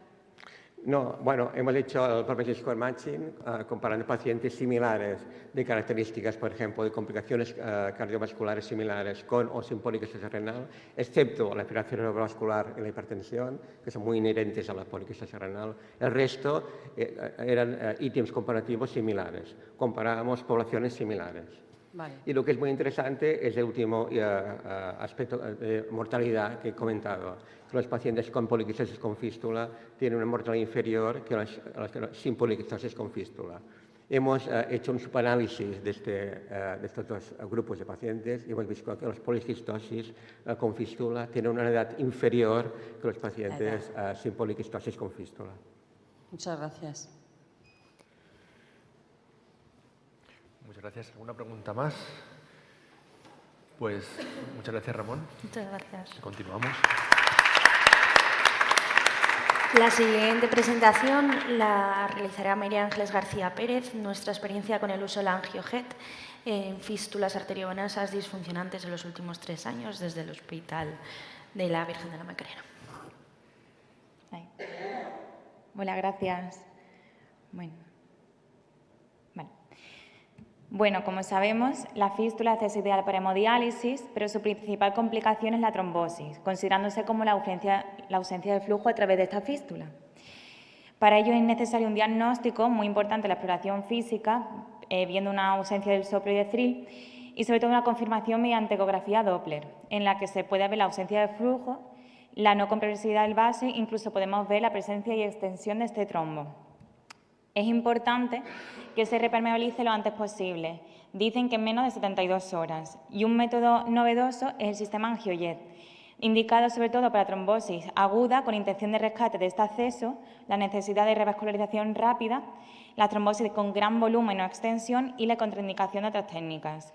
No, bueno, hemos hecho el propio score matching comparando pacientes similares de características, por ejemplo, de complicaciones cardiovasculares similares con o sin poliquistosis renal, excepto la aspiración cerebrovascular y la hipertensión, que son muy inherentes a la poliquistosis renal. El resto eran ítems comparativos similares. Comparábamos poblaciones similares. Vale. Y lo que es muy interesante es el último aspecto de mortalidad que he comentado. Los pacientes con poliquistosis con fístula tienen una mortalidad inferior que los sin poliquistosis con fístula. Hemos hecho un subanálisis de estos dos grupos de pacientes y hemos visto que los poliquistosis con fístula tienen una edad inferior que los pacientes sin poliquistosis con fístula. Muchas gracias. Muchas gracias. ¿Alguna pregunta más? Pues muchas gracias, Ramón. Muchas gracias. Continuamos. La siguiente presentación la realizará María Ángeles García Pérez, nuestra experiencia con el uso del angiojet en fístulas arteriovenosas disfuncionantes en los últimos 3 años desde el Hospital de la Virgen de la Macarena. Hola, gracias. Bueno, como sabemos, la fístula es ideal para hemodiálisis, pero su principal complicación es la trombosis, considerándose como la ausencia de flujo a través de esta fístula. Para ello es necesario un diagnóstico muy importante, la exploración física, viendo una ausencia del soplo-y-de-Thrill, y sobre todo una confirmación mediante ecografía Doppler, en la que se puede ver la ausencia de flujo, la no compresividad del vaso, incluso podemos ver la presencia y extensión de este trombo. Es importante que se repermeabilice lo antes posible. Dicen que en menos de 72 horas. Y un método novedoso es el sistema AngioJet, indicado sobre todo para trombosis aguda con intención de rescate de este acceso, la necesidad de revascularización rápida, la trombosis con gran volumen o extensión y la contraindicación de otras técnicas.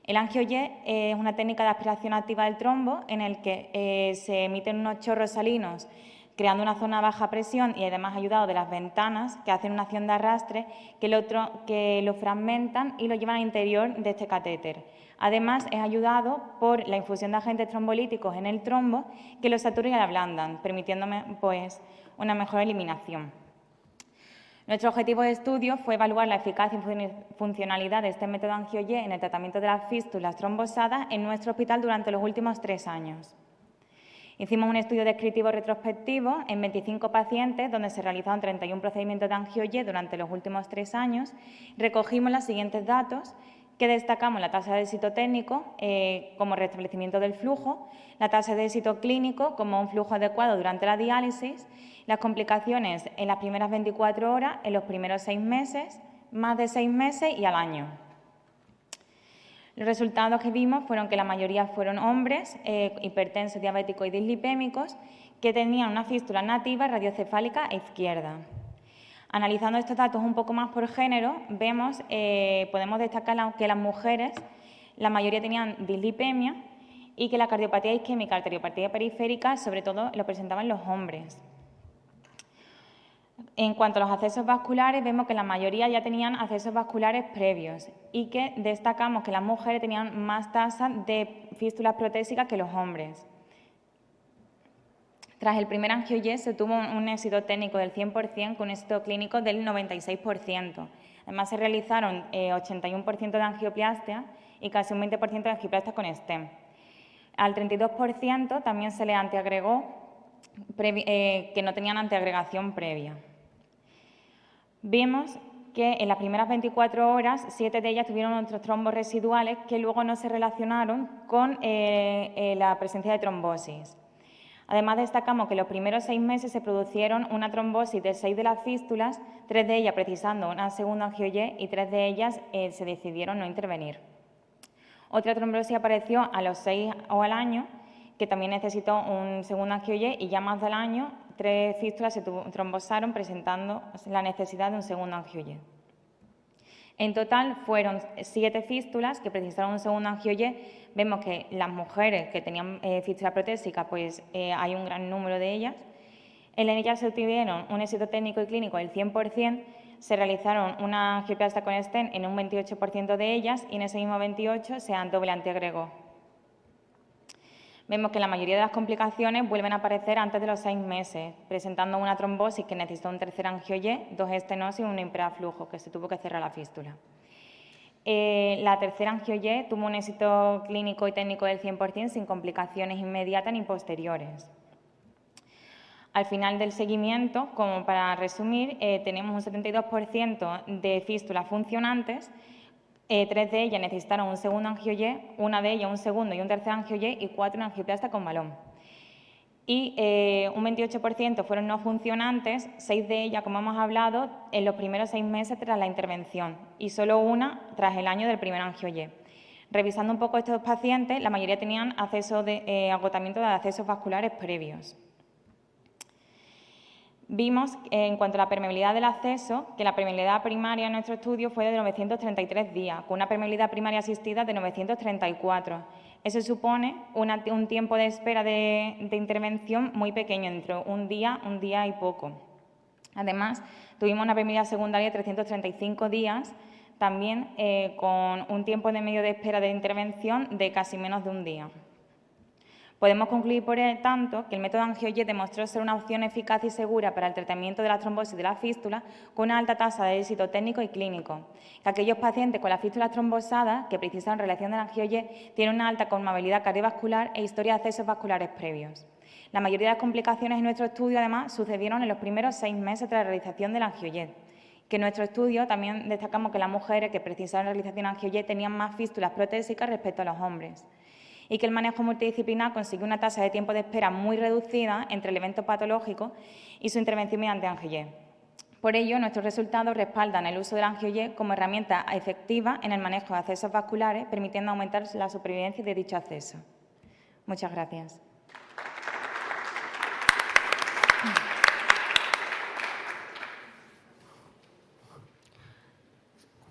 El AngioJet es una técnica de aspiración activa del trombo en el que se emiten unos chorros salinos creando una zona a baja presión y además ayudado de las ventanas que hacen una acción de arrastre que lo fragmentan y lo llevan al interior de este catéter. Además, es ayudado por la infusión de agentes trombolíticos en el trombo que lo saturan y lo ablandan, permitiéndome pues, una mejor eliminación. Nuestro objetivo de estudio fue evaluar la eficacia y funcionalidad de este método AngioJet en el tratamiento de las fístulas trombosadas en nuestro hospital durante los últimos 3 años. Hicimos un estudio descriptivo retrospectivo en 25 pacientes donde se realizaron 31 procedimientos de AngioJet durante los últimos 3 años. Recogimos los siguientes datos que destacamos: la tasa de éxito técnico como restablecimiento del flujo, la tasa de éxito clínico como un flujo adecuado durante la diálisis, las complicaciones en las primeras 24 horas, en los primeros 6 meses, más de 6 meses y al año. Los resultados que vimos fueron que la mayoría fueron hombres, hipertensos, diabéticos y dislipémicos, que tenían una fístula nativa radiocefálica e izquierda. Analizando estos datos un poco más por género, podemos destacar que las mujeres, la mayoría tenían dislipemia y que la cardiopatía isquémica, la arteriopatía periférica, sobre todo lo presentaban los hombres. En cuanto a los accesos vasculares, vemos que la mayoría ya tenían accesos vasculares previos y que destacamos que las mujeres tenían más tasa de fístulas protésicas que los hombres. Tras el primer angio-Y se tuvo un éxito técnico del 100% con un éxito clínico del 96%. Además, se realizaron 81% de angioplastia y casi un 20% de angioplastia con stent. Al 32% también se le anteagregó que no tenían anteagregación previa. Vimos que en las primeras 24 horas, 7 de ellas tuvieron otros trombos residuales que luego no se relacionaron con la presencia de trombosis. Además, destacamos que en los primeros 6 meses se produjeron una trombosis de 6 de las fístulas, 3 de ellas precisando una segunda angio-Y y 3 de ellas se decidieron no intervenir. Otra trombosis apareció a los 6 o al año, que también necesitó un segundo angio-Y y ya más del año, 3 fístulas se trombosaron presentando la necesidad de un segundo angio-Y. En total fueron 7 fístulas que precisaron un segundo angio-Y. Vemos que las mujeres que tenían fístula protésica, pues hay un gran número de ellas. En ellas se obtuvieron un éxito técnico y clínico del 100%, se realizaron una angioplastia con stent en un 28% de ellas y en ese mismo 28% se doble anteagregó. Vemos que la mayoría de las complicaciones vuelven a aparecer antes de los 6 meses, presentando una trombosis que necesitó un tercer angio-Y, 2 estenosis y un hiperaflujo, que se tuvo que cerrar la fístula. La tercera angio-Y tuvo un éxito clínico y técnico del 100% sin complicaciones inmediatas ni posteriores. Al final del seguimiento, como para resumir, tenemos un 72% de fístulas funcionantes, 3 de ellas necesitaron un segundo angio-Y, una de ellas un segundo y un tercer angio-Y y 4 una angioplastia con balón. Y un 28% fueron no funcionantes, 6 de ellas, como hemos hablado, en los primeros 6 meses tras la intervención y solo una tras el año del primer angio-Y. Revisando un poco estos pacientes, la mayoría tenían agotamiento de accesos vasculares previos. Vimos, en cuanto a la permeabilidad del acceso, que la permeabilidad primaria en nuestro estudio fue de 933 días, con una permeabilidad primaria asistida de 934. Eso supone un tiempo de espera de intervención muy pequeño, entre un día y poco. Además, tuvimos una permeabilidad secundaria de 335 días, también con un tiempo de medio de espera de intervención de casi menos de un día. Podemos concluir, por tanto, que el método angio-Y demostró ser una opción eficaz y segura para el tratamiento de la trombosis de la fístula con una alta tasa de éxito técnico y clínico, que aquellos pacientes con las fístulas trombosadas que precisan realización del angio-Y tienen una alta comorbilidad cardiovascular e historia de accesos vasculares previos. La mayoría de las complicaciones en nuestro estudio, además, sucedieron en los primeros 6 meses tras la realización del angio-Y. Que en nuestro estudio también destacamos que las mujeres que precisaron realización del angio-Y tenían más fístulas protésicas respecto a los hombres, y que el manejo multidisciplinar consiguió una tasa de tiempo de espera muy reducida entre el evento patológico y su intervención mediante angio-Y. Por ello, nuestros resultados respaldan el uso del angio-Y como herramienta efectiva en el manejo de accesos vasculares, permitiendo aumentar la supervivencia de dicho acceso. Muchas gracias.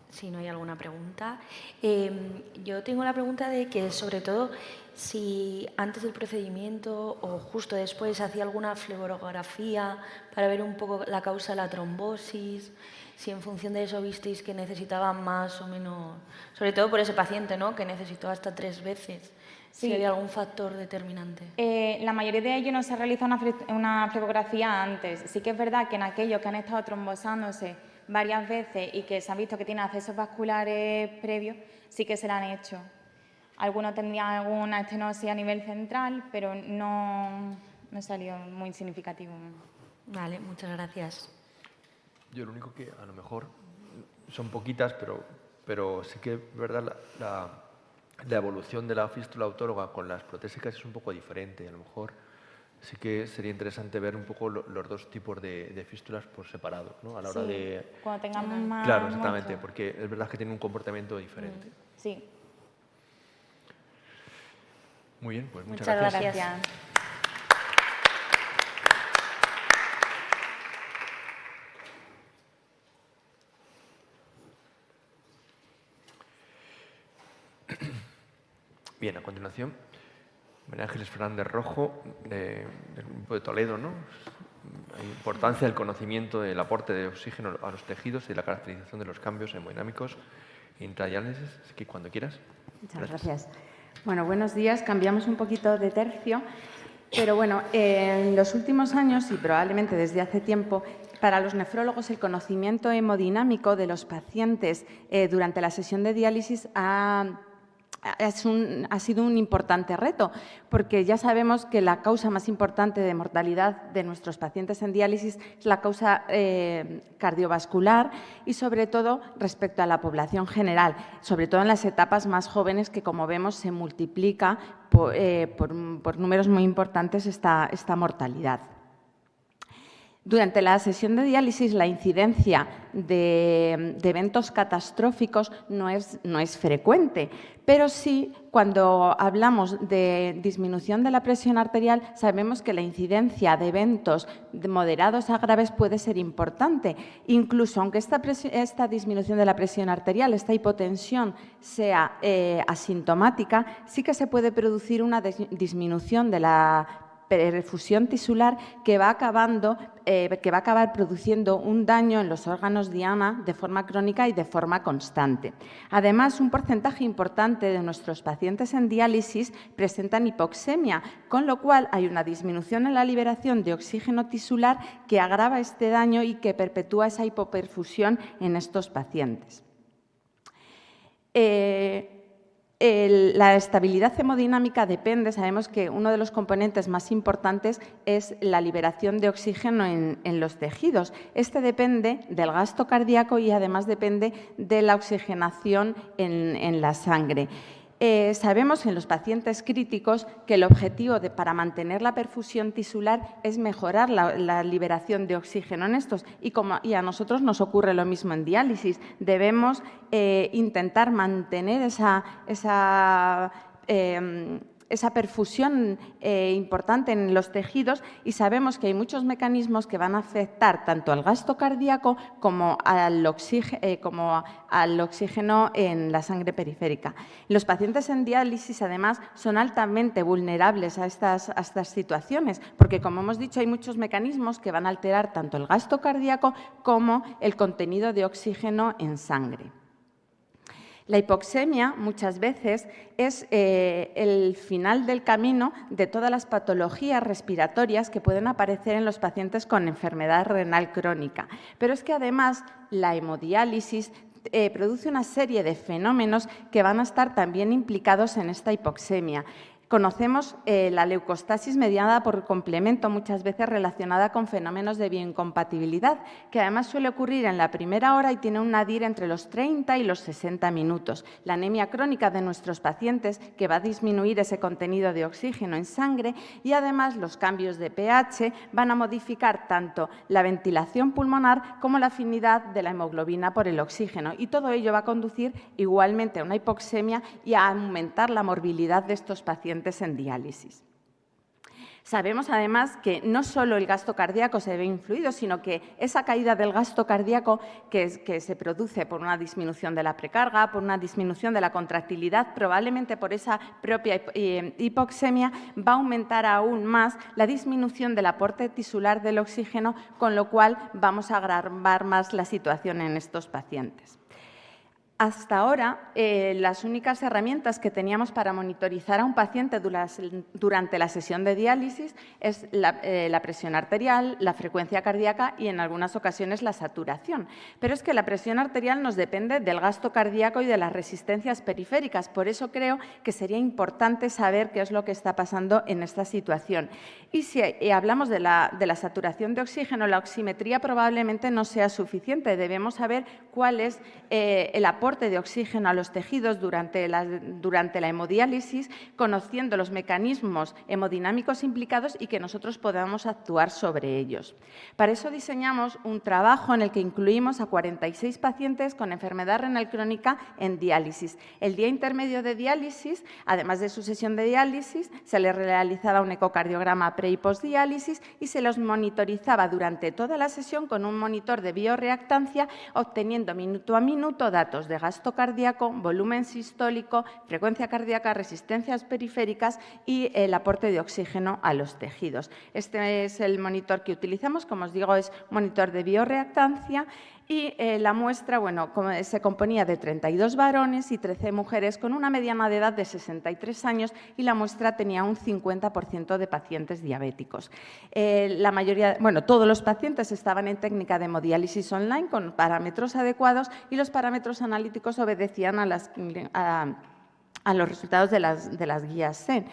Si no hay alguna pregunta. Yo tengo la pregunta de que, sobre todo, si antes del procedimiento o justo después hacía alguna fleborografía para ver un poco la causa de la trombosis, si en función de eso visteis que necesitaban más o menos, sobre todo por ese paciente, ¿no?, que necesitó hasta 3 veces. Sí. Si había algún factor determinante. La mayoría de ellos no se realiza una flebografía antes. Sí que es verdad que en aquellos que han estado trombosándose varias veces y que se han visto que tienen accesos vasculares previos, sí que se la han hecho. Algunos tendrían alguna estenosis a nivel central, pero no salió muy significativo. Vale, muchas gracias. Yo lo único que a lo mejor son poquitas, pero sí que es verdad la evolución de la fístula autóloga con las protésicas es un poco diferente. A lo mejor sí que sería interesante ver un poco los dos tipos de fístulas por separado, ¿no? A la hora de... Cuando tengamos más... Claro, exactamente, porque es verdad que tienen un comportamiento diferente. Sí. Muy bien, pues muchas gracias. Bien, a continuación María Ángeles Fernández Rojo, del grupo de Toledo, ¿no? La importancia del conocimiento del aporte de oxígeno a los tejidos y la caracterización de los cambios hemodinámicos intradiálisis. Así que cuando quieras. Muchas gracias. Bueno, buenos días. Cambiamos un poquito de tercio, pero bueno, en los últimos años y probablemente desde hace tiempo, para los nefrólogos el conocimiento hemodinámico de los pacientes durante la sesión de diálisis ha sido un importante reto, porque ya sabemos que la causa más importante de mortalidad de nuestros pacientes en diálisis es la causa cardiovascular y, sobre todo, respecto a la población general, sobre todo en las etapas más jóvenes, que, como vemos, se multiplica por números muy importantes esta mortalidad. Durante la sesión de diálisis, la incidencia de eventos catastróficos no es frecuente, pero sí, cuando hablamos de disminución de la presión arterial, sabemos que la incidencia de eventos moderados a graves puede ser importante. Incluso aunque esta disminución de la presión arterial, esta hipotensión, sea asintomática, sí que se puede producir una disminución de la perfusión tisular que va a acabar produciendo un daño en los órganos diana de forma crónica y de forma constante. Además, un porcentaje importante de nuestros pacientes en diálisis presentan hipoxemia, con lo cual hay una disminución en la liberación de oxígeno tisular que agrava este daño y que perpetúa esa hipoperfusión en estos pacientes. La estabilidad hemodinámica depende, sabemos que uno de los componentes más importantes es la liberación de oxígeno en los tejidos. Este depende del gasto cardíaco y además depende de la oxigenación en la sangre. Sabemos en los pacientes críticos que el objetivo para mantener la perfusión tisular es mejorar la liberación de oxígeno en estos y a nosotros nos ocurre lo mismo en diálisis. Debemos intentar mantener esa perfusión importante en los tejidos y sabemos que hay muchos mecanismos que van a afectar tanto al gasto cardíaco como al oxígeno en la sangre periférica. Los pacientes en diálisis, además, son altamente vulnerables a estas situaciones porque, como hemos dicho, hay muchos mecanismos que van a alterar tanto el gasto cardíaco como el contenido de oxígeno en sangre. La hipoxemia muchas veces es el final del camino de todas las patologías respiratorias que pueden aparecer en los pacientes con enfermedad renal crónica. Pero es que además la hemodiálisis produce una serie de fenómenos que van a estar también implicados en esta hipoxemia. Conocemos la leucostasis mediada por complemento, muchas veces relacionada con fenómenos de bioincompatibilidad, que además suele ocurrir en la primera hora y tiene un nadir entre los 30 y los 60 minutos. La anemia crónica de nuestros pacientes, que va a disminuir ese contenido de oxígeno en sangre, y además los cambios de pH van a modificar tanto la ventilación pulmonar como la afinidad de la hemoglobina por el oxígeno. Y todo ello va a conducir igualmente a una hipoxemia y a aumentar la morbilidad de estos pacientes en diálisis. Sabemos además que no solo el gasto cardíaco se ve influido, sino que esa caída del gasto cardíaco que se produce por una disminución de la precarga, por una disminución de la contractilidad, probablemente por esa propia hipoxemia, va a aumentar aún más la disminución del aporte tisular del oxígeno, con lo cual vamos a agravar más la situación en estos pacientes. Hasta ahora, las únicas herramientas que teníamos para monitorizar a un paciente durante la sesión de diálisis es la presión arterial, la frecuencia cardíaca y, en algunas ocasiones, la saturación. Pero es que la presión arterial nos depende del gasto cardíaco y de las resistencias periféricas. Por eso creo que sería importante saber qué es lo que está pasando en esta situación. Y si hablamos de la saturación de oxígeno, la oximetría probablemente no sea suficiente. Debemos saber cuál es el aporte de oxígeno a los tejidos durante la hemodiálisis, conociendo los mecanismos hemodinámicos implicados y que nosotros podamos actuar sobre ellos. Para eso diseñamos un trabajo en el que incluimos a 46 pacientes con enfermedad renal crónica en diálisis. El día intermedio de diálisis, además de su sesión de diálisis, se les realizaba un ecocardiograma pre y postdiálisis y se los monitorizaba durante toda la sesión con un monitor de bioreactancia, obteniendo minuto a minuto datos de entre gasto cardíaco, volumen sistólico, frecuencia cardíaca, resistencias periféricas y el aporte de oxígeno a los tejidos. Este es el monitor que utilizamos, como os digo, es monitor de bioreactancia. Y la muestra, bueno, se componía de 32 varones y 13 mujeres con una mediana de edad de 63 años y la muestra tenía un 50% de pacientes diabéticos. La mayoría, bueno, todos los pacientes estaban en técnica de hemodiálisis online con parámetros adecuados y los parámetros analíticos obedecían a los resultados de las guías SEN.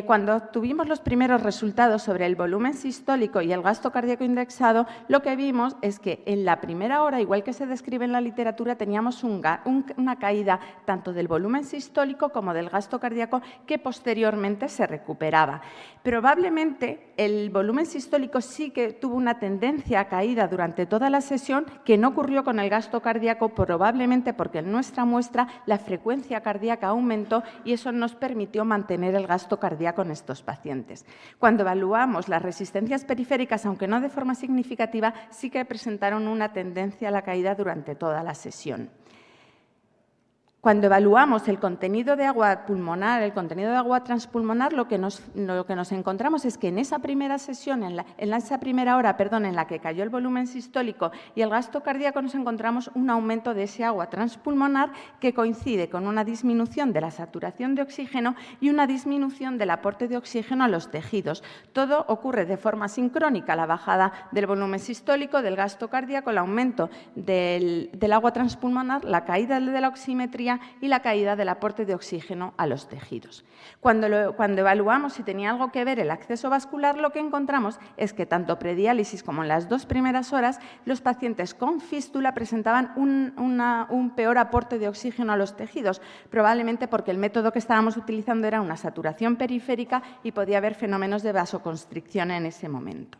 Cuando obtuvimos los primeros resultados sobre el volumen sistólico y el gasto cardíaco indexado, lo que vimos es que en la primera hora, igual que se describe en la literatura, teníamos una caída tanto del volumen sistólico como del gasto cardíaco que posteriormente se recuperaba. Probablemente el volumen sistólico sí que tuvo una tendencia a caída durante toda la sesión que no ocurrió con el gasto cardíaco, probablemente porque en nuestra muestra la frecuencia cardíaca aumentó y eso nos permitió mantener el gasto cardíaco en estos pacientes. Cuando evaluamos las resistencias periféricas, aunque no de forma significativa, sí que presentaron una tendencia a la caída durante toda la sesión. Cuando evaluamos el contenido de agua pulmonar, el contenido de agua transpulmonar, lo que nos encontramos es que en esa primera sesión, en esa primera hora, en la que cayó el volumen sistólico y el gasto cardíaco, nos encontramos un aumento de ese agua transpulmonar que coincide con una disminución de la saturación de oxígeno y una disminución del aporte de oxígeno a los tejidos. Todo ocurre de forma sincrónica, la bajada del volumen sistólico, del gasto cardíaco, el aumento del agua transpulmonar, la caída de la oximetría y la caída del aporte de oxígeno a los tejidos. Cuando evaluamos si tenía algo que ver el acceso vascular, lo que encontramos es que tanto prediálisis como en las 2 primeras horas, los pacientes con fístula presentaban un peor aporte de oxígeno a los tejidos, probablemente porque el método que estábamos utilizando era una saturación periférica y podía haber fenómenos de vasoconstricción en ese momento.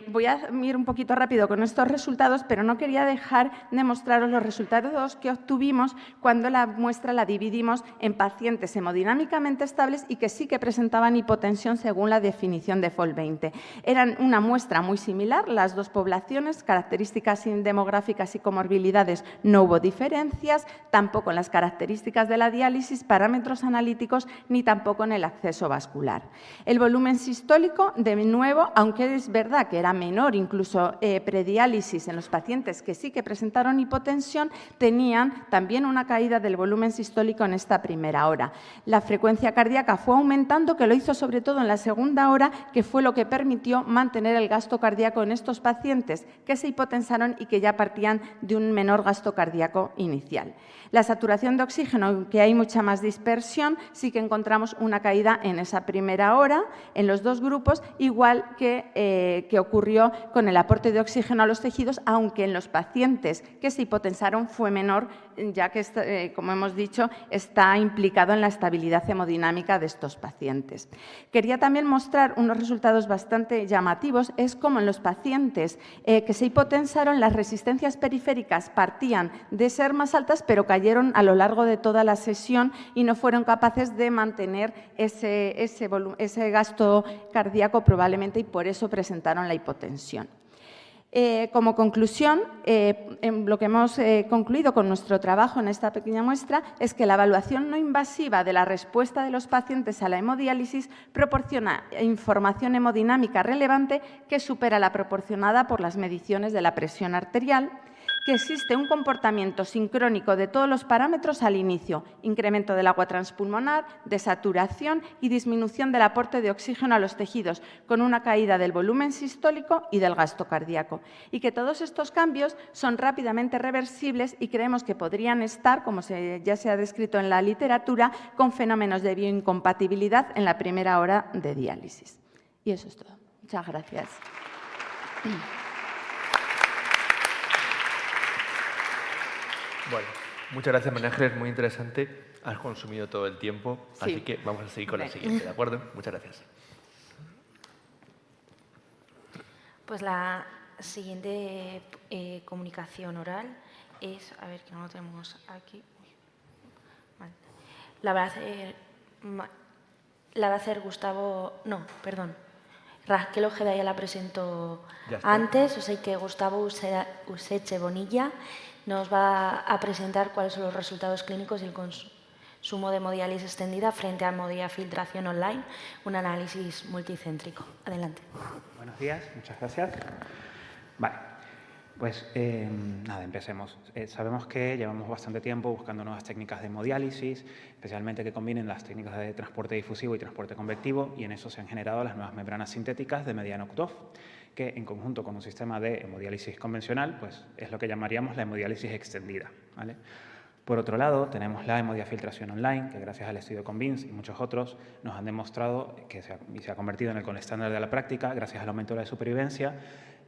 Voy a ir un poquito rápido con estos resultados, pero no quería dejar de mostraros los resultados que obtuvimos cuando la muestra la dividimos en pacientes hemodinámicamente estables y que sí que presentaban hipotensión según la definición de FOL20. Eran una muestra muy similar, las 2 poblaciones, características demográficas y comorbilidades, no hubo diferencias, tampoco en las características de la diálisis, parámetros analíticos, ni tampoco en el acceso vascular. El volumen sistólico, de nuevo, aunque es verdad que era menor, incluso prediálisis en los pacientes que sí que presentaron hipotensión, tenían también una caída del volumen sistólico en esta primera hora. La frecuencia cardíaca fue aumentando, que lo hizo sobre todo en la segunda hora, que fue lo que permitió mantener el gasto cardíaco en estos pacientes que se hipotensaron y que ya partían de un menor gasto cardíaco inicial. La saturación de oxígeno, aunque hay mucha más dispersión, sí que encontramos una caída en esa primera hora en los 2 grupos, igual que ocurrió con el aporte de oxígeno a los tejidos, aunque en los pacientes que se hipotensaron fue menor, ya que, como hemos dicho, está implicado en la estabilidad hemodinámica de estos pacientes. Quería también mostrar unos resultados bastante llamativos, es como en los pacientes que se hipotensaron, las resistencias periféricas partían de ser más altas, pero cayeron a lo largo de toda la sesión y no fueron capaces de mantener ese gasto cardíaco probablemente, y por eso presentaron la hipotensión. Como conclusión, lo que hemos concluido con nuestro trabajo en esta pequeña muestra es que la evaluación no invasiva de la respuesta de los pacientes a la hemodiálisis proporciona información hemodinámica relevante que supera la proporcionada por las mediciones de la presión arterial, que existe un comportamiento sincrónico de todos los parámetros al inicio, incremento del agua transpulmonar, de saturación y disminución del aporte de oxígeno a los tejidos, con una caída del volumen sistólico y del gasto cardíaco, y que todos estos cambios son rápidamente reversibles y creemos que podrían estar, como ya se ha descrito en la literatura, con fenómenos de bioincompatibilidad en la primera hora de diálisis. Y eso es todo. Muchas gracias. Bueno, muchas gracias, María Ángeles, muy interesante. Has consumido todo el tiempo, Sí. así que vamos a seguir con la siguiente, ¿de acuerdo? Muchas gracias. Pues la siguiente comunicación oral es, a ver, que no lo tenemos aquí. Vale. La va a hacer Gustavo, no, perdón. Raquel Ojeda ya la presentó antes, o sea que Gustavo Useche Bonilla, nos va a presentar cuáles son los resultados clínicos y el consumo de hemodiálisis extendida frente a hemodiafiltración online, un análisis multicéntrico. Adelante. Buenos días, muchas gracias. Vale, pues nada, empecemos. Sabemos que llevamos bastante tiempo buscando nuevas técnicas de hemodiálisis, especialmente que combinen las técnicas de transporte difusivo y transporte convectivo, y en eso se han generado las nuevas membranas sintéticas de mediano cutoff, que en conjunto con un sistema de hemodiálisis convencional, pues es lo que llamaríamos la hemodiálisis extendida, ¿vale? Por otro lado, tenemos la hemodiafiltración online, que gracias al estudio Convince y muchos otros nos han demostrado que se ha convertido en el gold estándar de la práctica gracias al aumento de la supervivencia,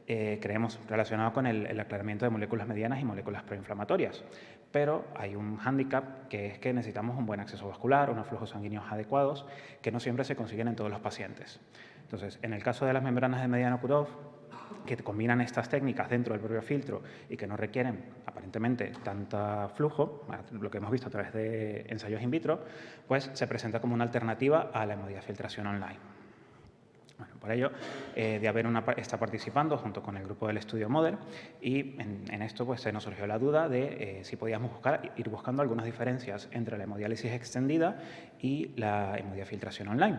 creemos, relacionado con el aclaramiento de moléculas medianas y moléculas proinflamatorias. Pero hay un hándicap, que es que necesitamos un buen acceso vascular, unos flujos sanguíneos adecuados, que no siempre se consiguen en todos los pacientes. Entonces, en el caso de las membranas de mediano cutoff, que combinan estas técnicas dentro del propio filtro y que no requieren, aparentemente, tanta flujo, lo que hemos visto a través de ensayos in vitro, pues se presenta como una alternativa a la hemodiafiltración online. Bueno, por ello, Diaber está participando junto con el grupo del estudio MODEL y en esto pues, se nos surgió la duda de si podíamos ir buscando algunas diferencias entre la hemodiálisis extendida y la hemodiafiltración online.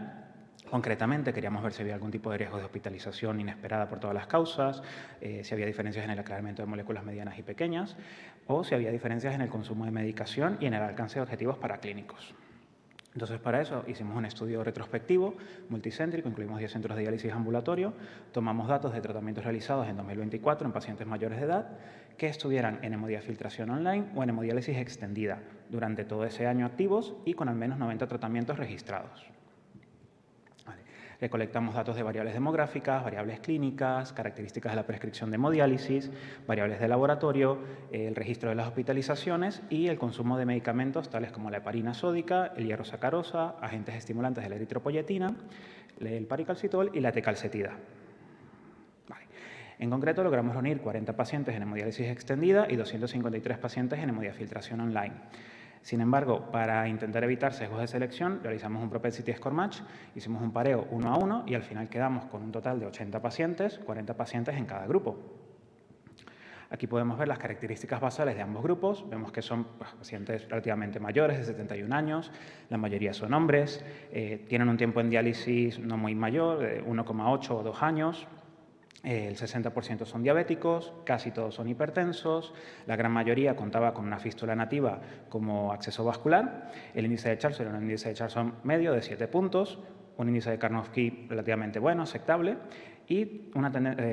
Concretamente, queríamos ver si había algún tipo de riesgo de hospitalización inesperada por todas las causas, si había diferencias en el aclaramiento de moléculas medianas y pequeñas, o si había diferencias en el consumo de medicación y en el alcance de objetivos paraclínicos. Entonces, para eso hicimos un estudio retrospectivo, multicéntrico, incluimos 10 centros de diálisis ambulatorio, tomamos datos de tratamientos realizados en 2024 en pacientes mayores de edad que estuvieran en hemodiafiltración online o en hemodiálisis extendida durante todo ese año activos y con al menos 90 tratamientos registrados. Recolectamos datos de variables demográficas, variables clínicas, características de la prescripción de hemodiálisis, variables de laboratorio, el registro de las hospitalizaciones y el consumo de medicamentos tales como la heparina sódica, el hierro sacarosa, agentes estimulantes de la eritropoyetina, el paricalcitol y la tecalcetida. Vale. En concreto, logramos reunir 40 pacientes en hemodiálisis extendida y 253 pacientes en hemodiafiltración online. Sin embargo, para intentar evitar sesgos de selección, realizamos un propensity score match, hicimos un pareo 1 a 1 y al final quedamos con un total de 80 pacientes, 40 pacientes en cada grupo. Aquí podemos ver las características basales de ambos grupos. Vemos que son pacientes relativamente mayores, de 71 años, la mayoría son hombres, tienen un tiempo en diálisis no muy mayor, de 1,8 o 2 años. El 60% son diabéticos, casi todos son hipertensos, la gran mayoría contaba con una fístula nativa como acceso vascular, el índice de Charlson era un índice de Charlson medio de 7 puntos, un índice de Karnofsky relativamente bueno, aceptable, y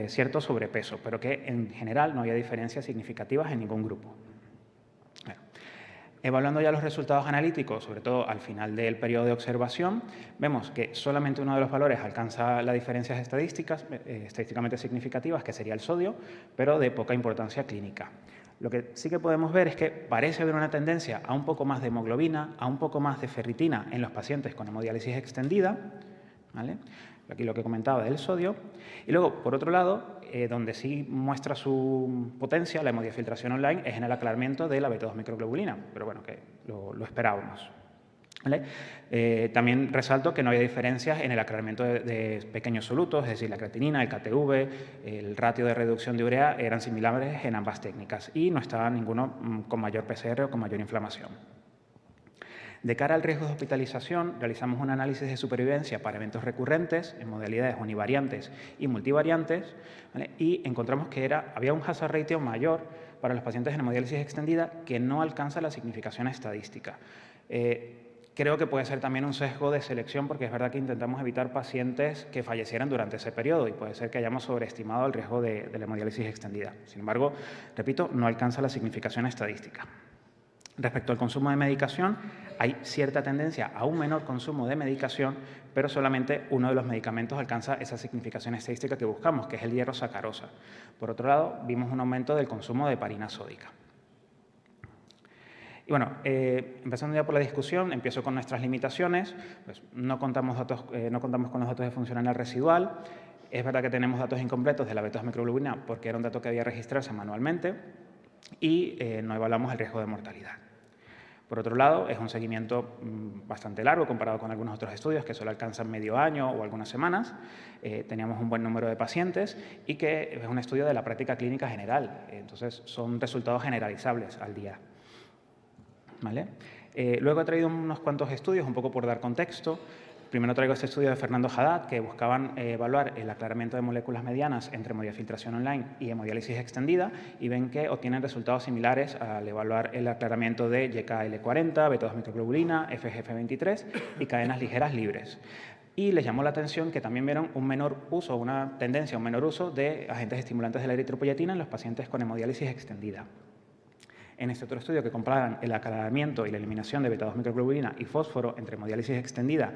cierto sobrepeso, pero que en general no había diferencias significativas en ningún grupo. Evaluando ya los resultados analíticos, sobre todo al final del periodo de observación, vemos que solamente uno de los valores alcanza las diferencias estadísticamente significativas, que sería el sodio, pero de poca importancia clínica. Lo que sí que podemos ver es que parece haber una tendencia a un poco más de hemoglobina, a un poco más de ferritina en los pacientes con hemodiálisis extendida, ¿vale? Aquí lo que comentaba del sodio. Y luego, por otro lado, donde sí muestra su potencia la hemodiafiltración online es en el aclaramiento de la beta-2 microglobulina, pero bueno, que lo esperábamos. ¿Vale? También resalto que no había diferencias en el aclaramiento de pequeños solutos, es decir, la creatinina, el KTV, el ratio de reducción de urea eran similares en ambas técnicas y no estaba ninguno con mayor PCR o con mayor inflamación. De cara al riesgo de hospitalización, realizamos un análisis de supervivencia para eventos recurrentes en modalidades univariantes y multivariantes, ¿vale? Y encontramos que había un hazard ratio mayor para los pacientes en hemodiálisis extendida que no alcanza la significación estadística. Creo que puede ser también un sesgo de selección porque es verdad que intentamos evitar pacientes que fallecieran durante ese periodo y puede ser que hayamos sobreestimado el riesgo de la hemodiálisis extendida. Sin embargo, repito, no alcanza la significación estadística. Respecto al consumo de medicación, hay cierta tendencia a un menor consumo de medicación, pero solamente uno de los medicamentos alcanza esa significación estadística que buscamos, que es el hierro sacarosa. Por otro lado, vimos un aumento del consumo de heparina sódica. Y bueno, empezando ya por la discusión, empiezo con nuestras limitaciones. Pues no contamos con los datos de funcionalidad residual. Es verdad que tenemos datos incompletos de la beta-2 microglobulina porque era un dato que había que registrarse manualmente y no evaluamos el riesgo de mortalidad. Por otro lado, es un seguimiento bastante largo comparado con algunos otros estudios que solo alcanzan medio año o algunas semanas. Teníamos un buen número de pacientes y que es un estudio de la práctica clínica general. Entonces, son resultados generalizables al día. ¿Vale? Luego he traído unos cuantos estudios, un poco por dar contexto. Primero traigo este estudio de Fernando Haddad, que buscaban evaluar el aclaramiento de moléculas medianas entre hemodiafiltración online y hemodiálisis extendida, y ven que obtienen resultados similares al evaluar el aclaramiento de YKL40, beta-2-microglobulina, FGF23 y cadenas ligeras libres. Y les llamó la atención que también vieron un menor uso, una tendencia a un menor uso de agentes estimulantes de la eritropoyetina en los pacientes con hemodiálisis extendida. En este otro estudio que comparaban el aclaramiento y la eliminación de beta-2-microglobulina y fósforo entre hemodiálisis extendida,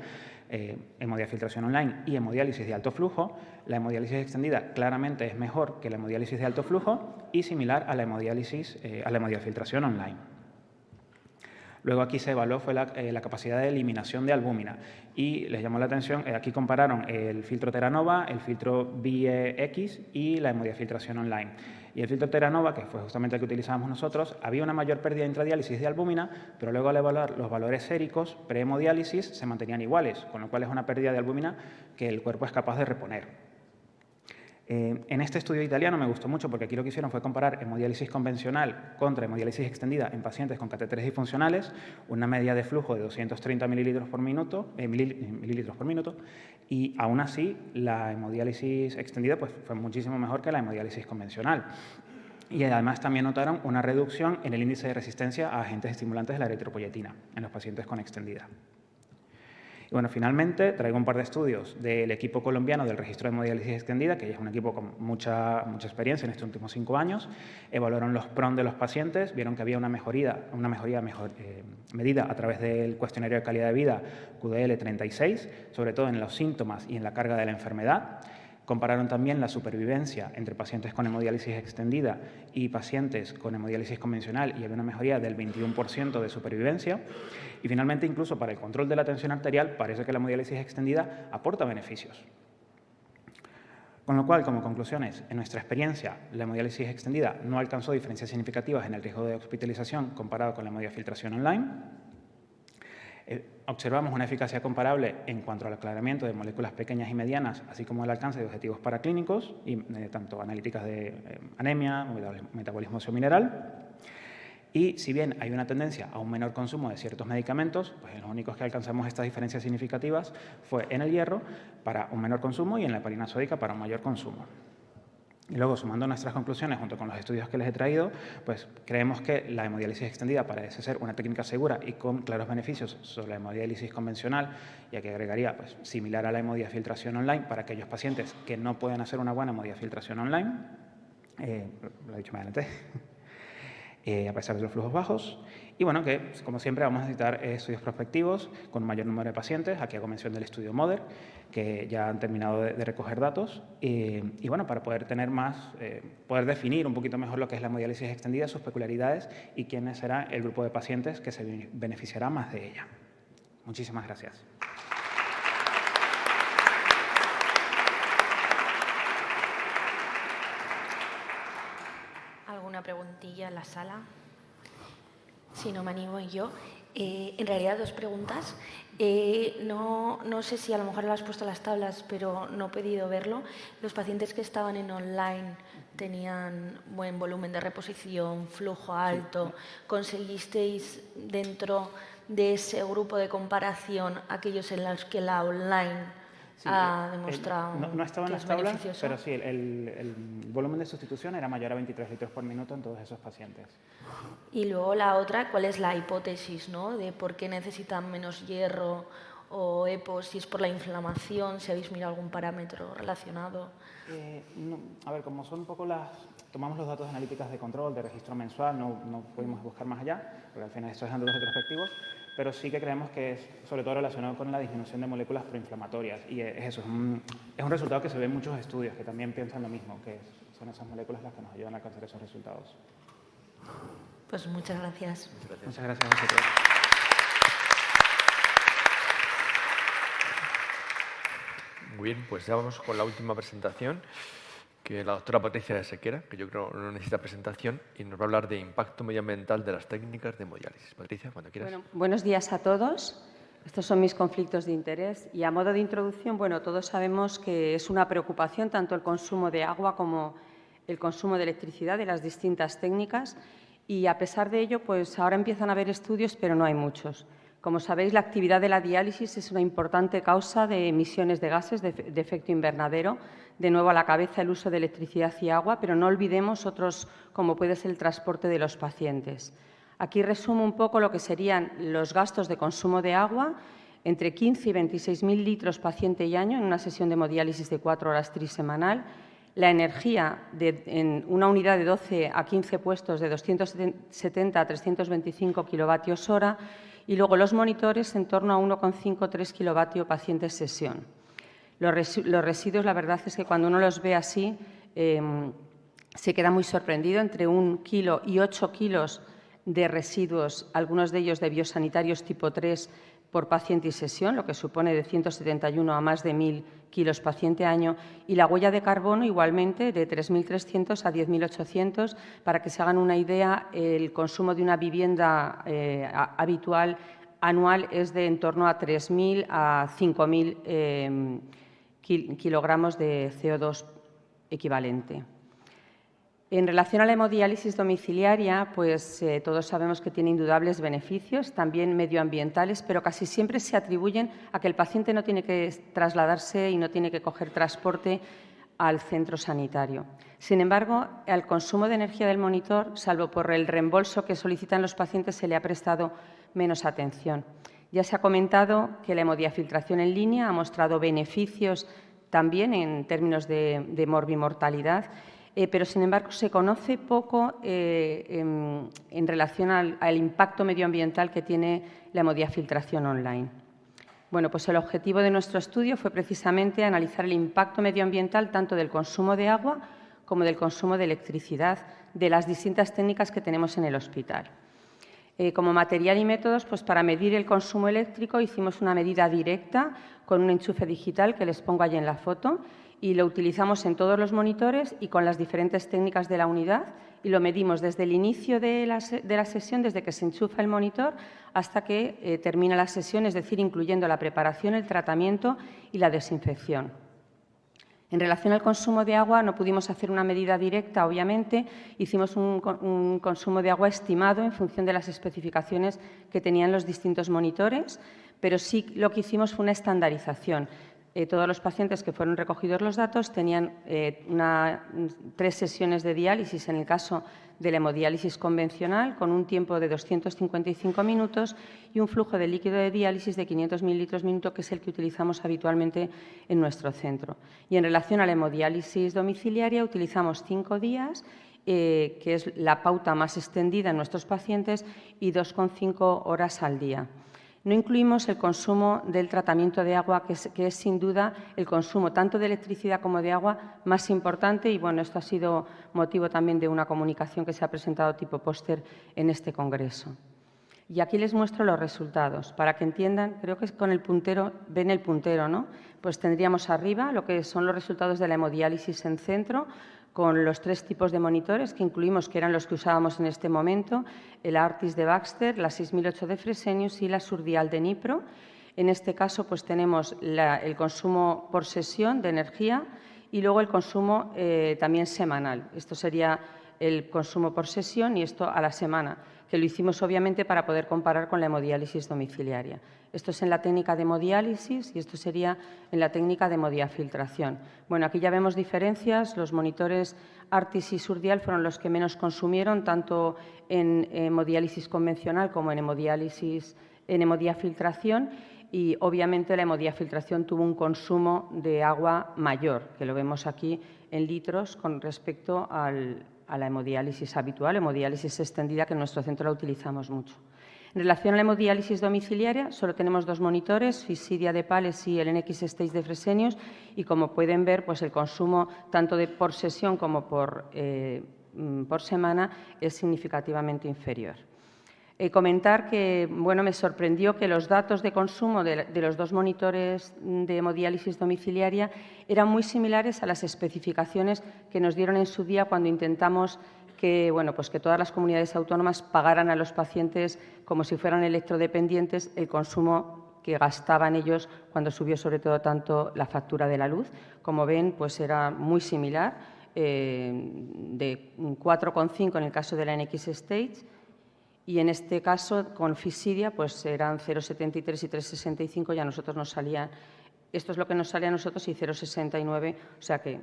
hemodiafiltración online y hemodiálisis de alto flujo, la hemodiálisis extendida claramente es mejor que la hemodiálisis de alto flujo y similar a la hemodiafiltración online. Luego aquí se evaluó fue la capacidad de eliminación de albúmina y les llamó la atención, aquí compararon el filtro Terranova, el filtro BEX y la hemodiafiltración online. Y el filtro Terranova, que fue justamente el que utilizábamos nosotros, había una mayor pérdida intradiálisis de albúmina, pero luego al evaluar los valores séricos pre-hemodiálisis se mantenían iguales, con lo cual es una pérdida de albúmina que el cuerpo es capaz de reponer. En este estudio italiano me gustó mucho porque aquí lo que hicieron fue comparar hemodiálisis convencional contra hemodiálisis extendida en pacientes con catéteres disfuncionales, una media de flujo de 230 mililitros por minuto, y aún así la hemodiálisis extendida pues, fue muchísimo mejor que la hemodiálisis convencional. Y además también notaron una reducción en el índice de resistencia a agentes estimulantes de la eritropoyetina en los pacientes con extendida. Y bueno, finalmente traigo un par de estudios del equipo colombiano del registro de hemodiálisis extendida, que es un equipo con mucha experiencia en estos últimos 5 años. Evaluaron los PRON de los pacientes, vieron que había una mejoría medida a través del cuestionario de calidad de vida QDL36, sobre todo en los síntomas y en la carga de la enfermedad. Compararon también la supervivencia entre pacientes con hemodiálisis extendida y pacientes con hemodiálisis convencional y había una mejoría del 21% de supervivencia. Y finalmente, incluso para el control de la tensión arterial, parece que la hemodiálisis extendida aporta beneficios. Con lo cual, como conclusiones, en nuestra experiencia, la hemodiálisis extendida no alcanzó diferencias significativas en el riesgo de hospitalización comparado con la hemodiafiltración online. Observamos una eficacia comparable en cuanto al aclaramiento de moléculas pequeñas y medianas, así como el alcance de objetivos paraclínicos, y tanto analíticas de anemia, metabolismo óseo-mineral. Y si bien hay una tendencia a un menor consumo de ciertos medicamentos, pues los únicos que alcanzamos estas diferencias significativas fue en el hierro para un menor consumo y en la heparina sódica para un mayor consumo. Y luego, sumando nuestras conclusiones junto con los estudios que les he traído, pues creemos que la hemodiálisis extendida parece ser una técnica segura y con claros beneficios sobre la hemodiálisis convencional, ya que agregaría pues, similar a la hemodiafiltración online para aquellos pacientes que no pueden hacer una buena hemodiafiltración online. Lo he dicho más adelante. A pesar de los flujos bajos. Y bueno, que como siempre vamos a necesitar estudios prospectivos con un mayor número de pacientes. Aquí hago mención del estudio MODER, que ya han terminado de recoger datos. Y bueno, para poder tener poder definir un poquito mejor lo que es la hemodiálisis extendida, sus peculiaridades y quién será el grupo de pacientes que se beneficiará más de ella. Muchísimas gracias. ¿Alguna preguntilla en la sala? Si no me animo yo. En realidad, 2 preguntas. No sé si a lo mejor lo has puesto en las tablas, pero no he podido verlo. Los pacientes que estaban en online tenían buen volumen de reposición, flujo alto. ¿Conseguisteis dentro de ese grupo de comparación aquellos en los que la online ha demostrado no estaba en que las es tablas, beneficioso? pero sí, el volumen de sustitución era mayor a 23 litros por minuto en todos esos pacientes. Y luego la otra, ¿cuál es la hipótesis, ¿no? De por qué necesitan menos hierro o EPO, si es por la inflamación, si habéis mirado algún parámetro relacionado. No, a ver, como son un poco tomamos los datos analíticas de control, de registro mensual, no pudimos buscar más allá, porque al final esto es dando los retrospectivos, pero sí que creemos que es sobre todo relacionado con la disminución de moléculas proinflamatorias. Y es eso, es un resultado que se ve en muchos estudios que también piensan lo mismo, que son esas moléculas las que nos ayudan a alcanzar esos resultados. Pues muchas gracias. Muchas gracias a vosotros. Muy bien, pues ya vamos con la última presentación, que la doctora Patricia Sequera, que yo creo no necesita presentación, y nos va a hablar de impacto medioambiental de las técnicas de hemodiálisis. Patricia, cuando quieras. Bueno, buenos días a todos. Estos son mis conflictos de interés. Y a modo de introducción, bueno, todos sabemos que es una preocupación tanto el consumo de agua como el consumo de electricidad de las distintas técnicas. Y a pesar de ello, pues ahora empiezan a haber estudios, pero no hay muchos. Como sabéis, la actividad de la diálisis es una importante causa de emisiones de gases de efecto invernadero. De nuevo a la cabeza el uso de electricidad y agua, pero no olvidemos otros, como puede ser el transporte de los pacientes. Aquí resumo un poco lo que serían los gastos de consumo de agua, entre 15 y 26.000 litros paciente y año en una sesión de hemodiálisis de 4 horas trisemanal. La energía en una unidad de 12 a 15 puestos de 270 a 325 kilovatios hora y luego los monitores en torno a 1,5-3 kilovatios paciente sesión. Los residuos, la verdad es que cuando uno los ve así, se queda muy sorprendido, entre 1 kilo y 8 kilos de residuos, algunos de ellos de biosanitarios tipo 3 por paciente y sesión, lo que supone de 171 a más de 1.000 kilos paciente año, y la huella de carbono igualmente de 3.300 a 10.800. Para que se hagan una idea, el consumo de una vivienda habitual anual es de en torno a 3.000 a 5.000 kilogramos de CO2 equivalente. En relación a la hemodiálisis domiciliaria, pues todos sabemos que tiene indudables beneficios, también medioambientales, pero casi siempre se atribuyen a que el paciente no tiene que trasladarse y no tiene que coger transporte al centro sanitario. Sin embargo, al consumo de energía del monitor, salvo por el reembolso que solicitan los pacientes, se le ha prestado menos atención. Ya se ha comentado que la hemodiafiltración en línea ha mostrado beneficios también en términos de morbimortalidad, pero, sin embargo, se conoce poco en relación al impacto medioambiental que tiene la hemodiafiltración online. Bueno, pues el objetivo de nuestro estudio fue precisamente analizar el impacto medioambiental tanto del consumo de agua como del consumo de electricidad de las distintas técnicas que tenemos en el hospital. Como material y métodos, pues para medir el consumo eléctrico hicimos una medida directa con un enchufe digital que les pongo ahí en la foto, y lo utilizamos en todos los monitores y con las diferentes técnicas de la unidad, y lo medimos desde el inicio de la sesión, desde que se enchufa el monitor hasta que termina la sesión, es decir, incluyendo la preparación, el tratamiento y la desinfección. En relación al consumo de agua, no pudimos hacer una medida directa, obviamente. Hicimos un consumo de agua estimado en función de las especificaciones que tenían los distintos monitores, pero sí lo que hicimos fue una estandarización. Todos los pacientes que fueron recogidos los datos tenían 3 sesiones de diálisis en el caso de la hemodiálisis convencional, con un tiempo de 255 minutos y un flujo de líquido de diálisis de 500 mililitros minuto, que es el que utilizamos habitualmente en nuestro centro. Y en relación a la hemodiálisis domiciliaria, utilizamos 5 días, que es la pauta más extendida en nuestros pacientes, y 2,5 horas al día. No incluimos el consumo del tratamiento de agua, que es sin duda el consumo tanto de electricidad como de agua más importante, y bueno, esto ha sido motivo también de una comunicación que se ha presentado tipo póster en este congreso. Y aquí les muestro los resultados, para que entiendan. Creo que con el puntero, ven el puntero, ¿no? Pues tendríamos arriba lo que son los resultados de la hemodiálisis en centro, con los 3 tipos de monitores que incluimos, que eran los que usábamos en este momento, el Artis de Baxter, la 6008 de Fresenius y la Surdial de Nipro. En este caso, pues tenemos el consumo por sesión de energía y luego el consumo también semanal. Esto sería el consumo por sesión y esto a la semana, que lo hicimos obviamente para poder comparar con la hemodiálisis domiciliaria. Esto es en la técnica de hemodiálisis y esto sería en la técnica de hemodiafiltración. Bueno, aquí ya vemos diferencias. Los monitores Artis y Surdial fueron los que menos consumieron, tanto en hemodiálisis convencional como en hemodiafiltración, y obviamente la hemodiafiltración tuvo un consumo de agua mayor, que lo vemos aquí en litros con respecto a la hemodiálisis habitual, hemodiálisis extendida, que en nuestro centro la utilizamos mucho. En relación a la hemodiálisis domiciliaria, solo tenemos 2 monitores, Fisidia de Pales y el NX Stage de Fresenius, y como pueden ver, pues el consumo tanto por sesión como por semana es significativamente inferior. Comentar que me sorprendió que los datos de consumo de los 2 monitores de hemodiálisis domiciliaria eran muy similares a las especificaciones que nos dieron en su día cuando intentamos que todas las comunidades autónomas pagaran a los pacientes como si fueran electrodependientes el consumo que gastaban ellos cuando subió sobre todo tanto la factura de la luz. Como ven, pues era muy similar, de 4,5 en el caso de la NX Stage, y en este caso con Fisidia pues eran 0,73 y 3,65, y a nosotros nos salía, esto es lo que nos sale a nosotros, y 0,69, o sea que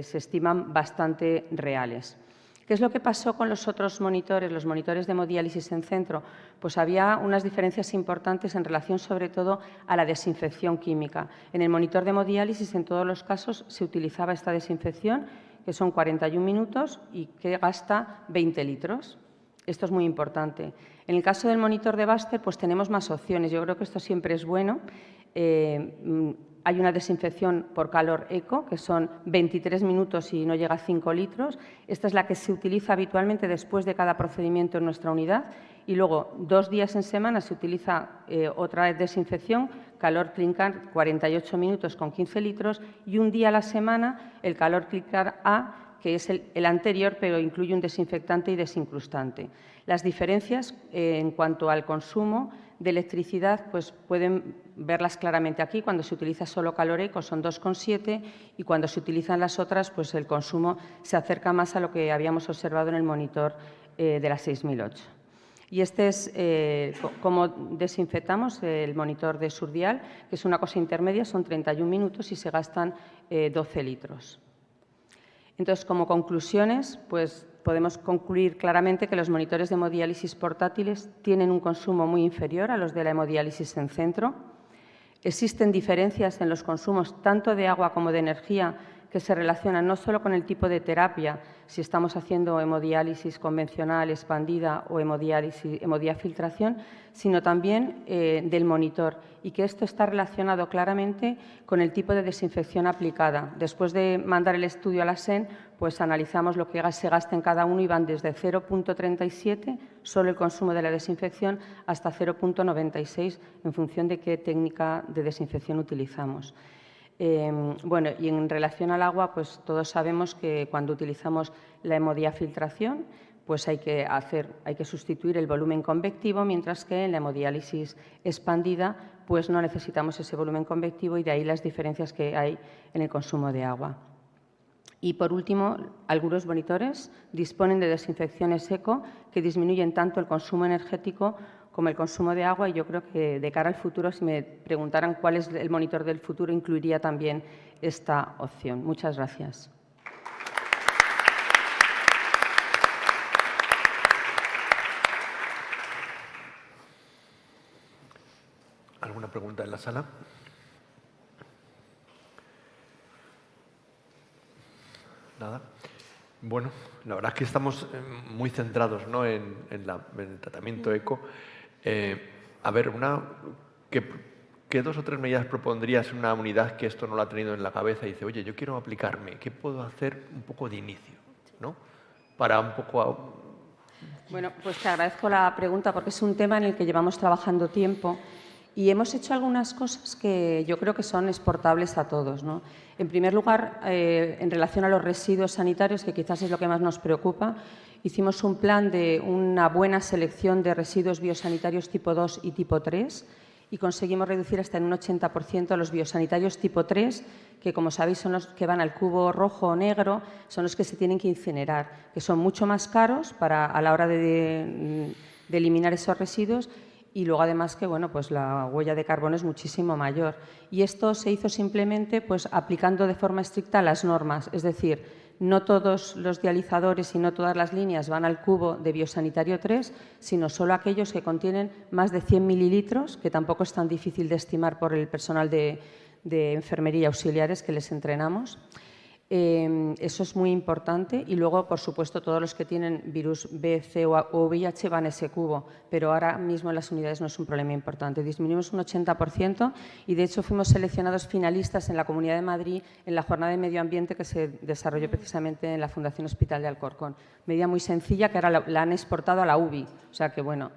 se estiman bastante reales. ¿Qué es lo que pasó con los otros monitores, los monitores de hemodiálisis en centro? Pues había unas diferencias importantes en relación sobre todo a la desinfección química. En el monitor de hemodiálisis en todos los casos se utilizaba esta desinfección, que son 41 minutos y que gasta 20 litros. Esto es muy importante. En el caso del monitor de Baxter, pues tenemos más opciones. Yo creo que esto siempre es bueno. Hay una desinfección por calor eco, que son 23 minutos y no llega a 5 litros. Esta es la que se utiliza habitualmente después de cada procedimiento en nuestra unidad. Y luego, 2 días en semana se utiliza otra desinfección, calor Clincar, 48 minutos con 15 litros. Y un día a la semana, el calor Clincar A, que es el anterior, pero incluye un desinfectante y desincrustante. Las diferencias en cuanto al consumo de electricidad pues pueden verlas claramente aquí. Cuando se utiliza solo calor eco son 2,7, y cuando se utilizan las otras pues el consumo se acerca más a lo que habíamos observado en el monitor de la 6008. Y este es cómo desinfectamos el monitor de Surdial, que es una cosa intermedia, son 31 minutos y se gastan 12 litros. Entonces, como conclusiones, pues podemos concluir claramente que los monitores de hemodiálisis portátiles tienen un consumo muy inferior a los de la hemodiálisis en centro. Existen diferencias en los consumos tanto de agua como de energía que se relacionan no solo con el tipo de terapia, si estamos haciendo hemodiálisis convencional, expandida o hemodiafiltración, sino también del monitor, y que esto está relacionado claramente con el tipo de desinfección aplicada. Después de mandar el estudio a la SEN, pues analizamos lo que se gasta en cada uno y van desde 0,37, solo el consumo de la desinfección, hasta 0,96 en función de qué técnica de desinfección utilizamos. Y en relación al agua, pues todos sabemos que cuando utilizamos la hemodiafiltración, pues hay que sustituir el volumen convectivo, mientras que en la hemodiálisis expandida pues no necesitamos ese volumen convectivo, y de ahí las diferencias que hay en el consumo de agua. Y, por último, algunos monitores disponen de desinfecciones eco que disminuyen tanto el consumo energético como el consumo de agua, y yo creo que de cara al futuro, si me preguntaran cuál es el monitor del futuro, incluiría también esta opción. Muchas gracias. ¿Alguna pregunta en la sala? Nada. Bueno, la verdad es que estamos muy centrados, ¿no?, en el tratamiento eco. A ver, ¿qué 2 o 3 medidas propondrías en una unidad que esto no lo ha tenido en la cabeza y dice, oye, yo quiero aplicarme, ¿qué puedo hacer un poco de inicio, ¿no? Para un poco... Bueno, pues te agradezco la pregunta, porque es un tema en el que llevamos trabajando tiempo y hemos hecho algunas cosas que yo creo que son exportables a todos, ¿no? En primer lugar, en relación a los residuos sanitarios, que quizás es lo que más nos preocupa, hicimos un plan de una buena selección de residuos biosanitarios tipo 2 y tipo 3 y conseguimos reducir hasta en un 80% los biosanitarios tipo 3, que, como sabéis, son los que van al cubo rojo o negro, son los que se tienen que incinerar, que son mucho más caros a la hora de eliminar esos residuos. Y luego, además, que pues la huella de carbono es muchísimo mayor. Y esto se hizo simplemente pues, aplicando de forma estricta las normas. Es decir, no todos los dializadores y no todas las líneas van al cubo de biosanitario 3, sino solo aquellos que contienen más de 100 mililitros, que tampoco es tan difícil de estimar por el personal de enfermería y auxiliares que les entrenamos. Eso es muy importante, y luego, por supuesto, todos los que tienen virus B, C o VIH van a ese cubo, pero ahora mismo en las unidades no es un problema importante. Disminuimos un 80% y, de hecho, fuimos seleccionados finalistas en la Comunidad de Madrid en la jornada de medio ambiente que se desarrolló precisamente en la Fundación Hospital de Alcorcón. Medida muy sencilla que ahora la han exportado a la UBI, o sea que, bueno.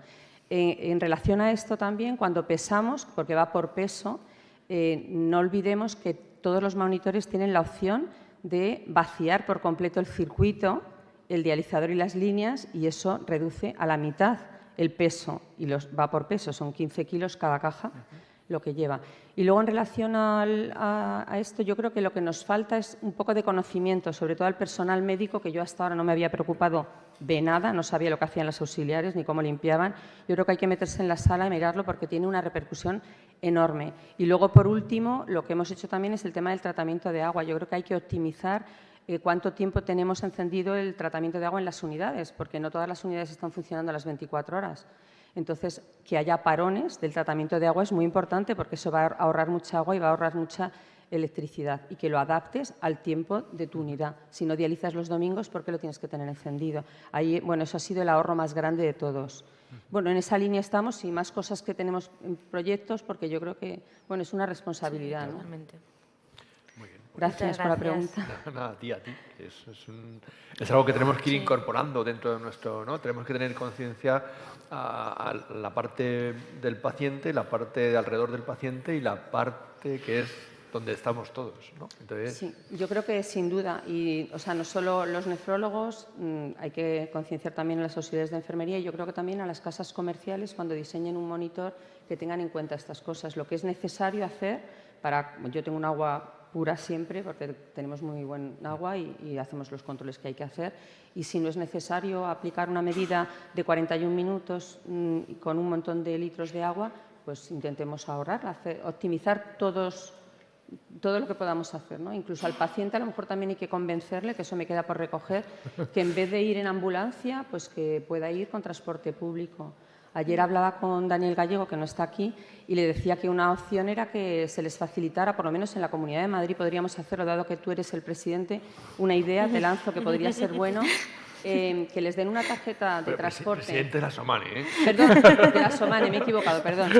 En relación a esto también, cuando pesamos, porque va por peso, no olvidemos que todos los monitores tienen la opción de vaciar por completo el circuito, el dializador y las líneas, y eso reduce a la mitad el peso, y va por peso, son 15 kilos cada caja lo que lleva. Y luego, en relación a esto, yo creo que lo que nos falta es un poco de conocimiento, sobre todo al personal médico, que yo hasta ahora no me había preocupado de nada, no sabía lo que hacían los auxiliares ni cómo limpiaban. Yo creo que hay que meterse en la sala y mirarlo porque tiene una repercusión enorme. Y luego, por último, lo que hemos hecho también es el tema del tratamiento de agua. Yo creo que hay que optimizar cuánto tiempo tenemos encendido el tratamiento de agua en las unidades, porque no todas las unidades están funcionando a las 24 horas. Entonces, que haya parones del tratamiento de agua es muy importante porque eso va a ahorrar mucha agua y va a ahorrar mucha electricidad, y que lo adaptes al tiempo de tu unidad. Si no dializas los domingos, ¿por qué lo tienes que tener encendido? Ahí, bueno, eso ha sido el ahorro más grande de todos. Bueno, en esa línea estamos y más cosas que tenemos en proyectos, porque yo creo que, bueno, es una responsabilidad, Sí, ¿no? totalmente. Muy bien. Gracias por la pregunta. Nada, a ti. Es algo que tenemos que ir incorporando dentro de nuestro, ¿no? Tenemos que tener conciencia a la parte del paciente, la parte de alrededor del paciente y la parte que es donde estamos todos, ¿no? Entonces... Sí, yo creo que sin duda, y o sea, no solo los nefrólogos, hay que concienciar también a las auxiliares de enfermería, y yo creo que también a las casas comerciales, cuando diseñen un monitor, que tengan en cuenta estas cosas, lo que es necesario hacer para... Yo tengo un agua pura siempre, porque tenemos muy buen agua y hacemos los controles que hay que hacer, y si no es necesario aplicar una medida de 41 minutos con un montón de litros de agua, pues intentemos ahorrar, optimizar todo lo que podamos hacer, ¿no? Incluso al paciente a lo mejor también hay que convencerle, que eso me queda por recoger, que en vez de ir en ambulancia, pues que pueda ir con transporte público. Ayer hablaba con Daniel Gallego, que no está aquí, y le decía que una opción era que se les facilitara, por lo menos en la Comunidad de Madrid podríamos hacerlo, dado que tú eres el presidente, una idea, te lanzo, que podría ser bueno, que les den una tarjeta de transporte. Presidente de la Somane, ¿eh? Perdón, de la Somane, me he equivocado, perdón.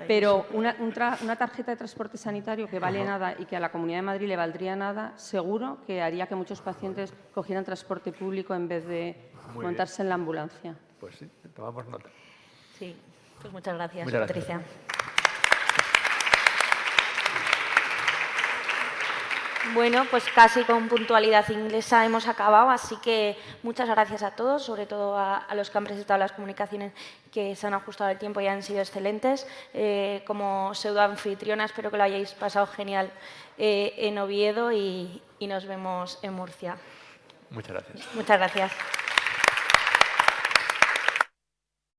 Pero una tarjeta de transporte sanitario que vale nada y que a la Comunidad de Madrid le valdría nada, seguro que haría que muchos pacientes cogieran transporte público en vez de montarse en la ambulancia. Pues sí, tomamos nota. Sí, pues muchas gracias, Patricia. Bueno, pues casi con puntualidad inglesa hemos acabado, así que muchas gracias a todos, sobre todo a los que han presentado las comunicaciones, que se han ajustado al tiempo y han sido excelentes. Como pseudoanfitriona espero que lo hayáis pasado genial en Oviedo y nos vemos en Murcia. Muchas gracias. Muchas gracias.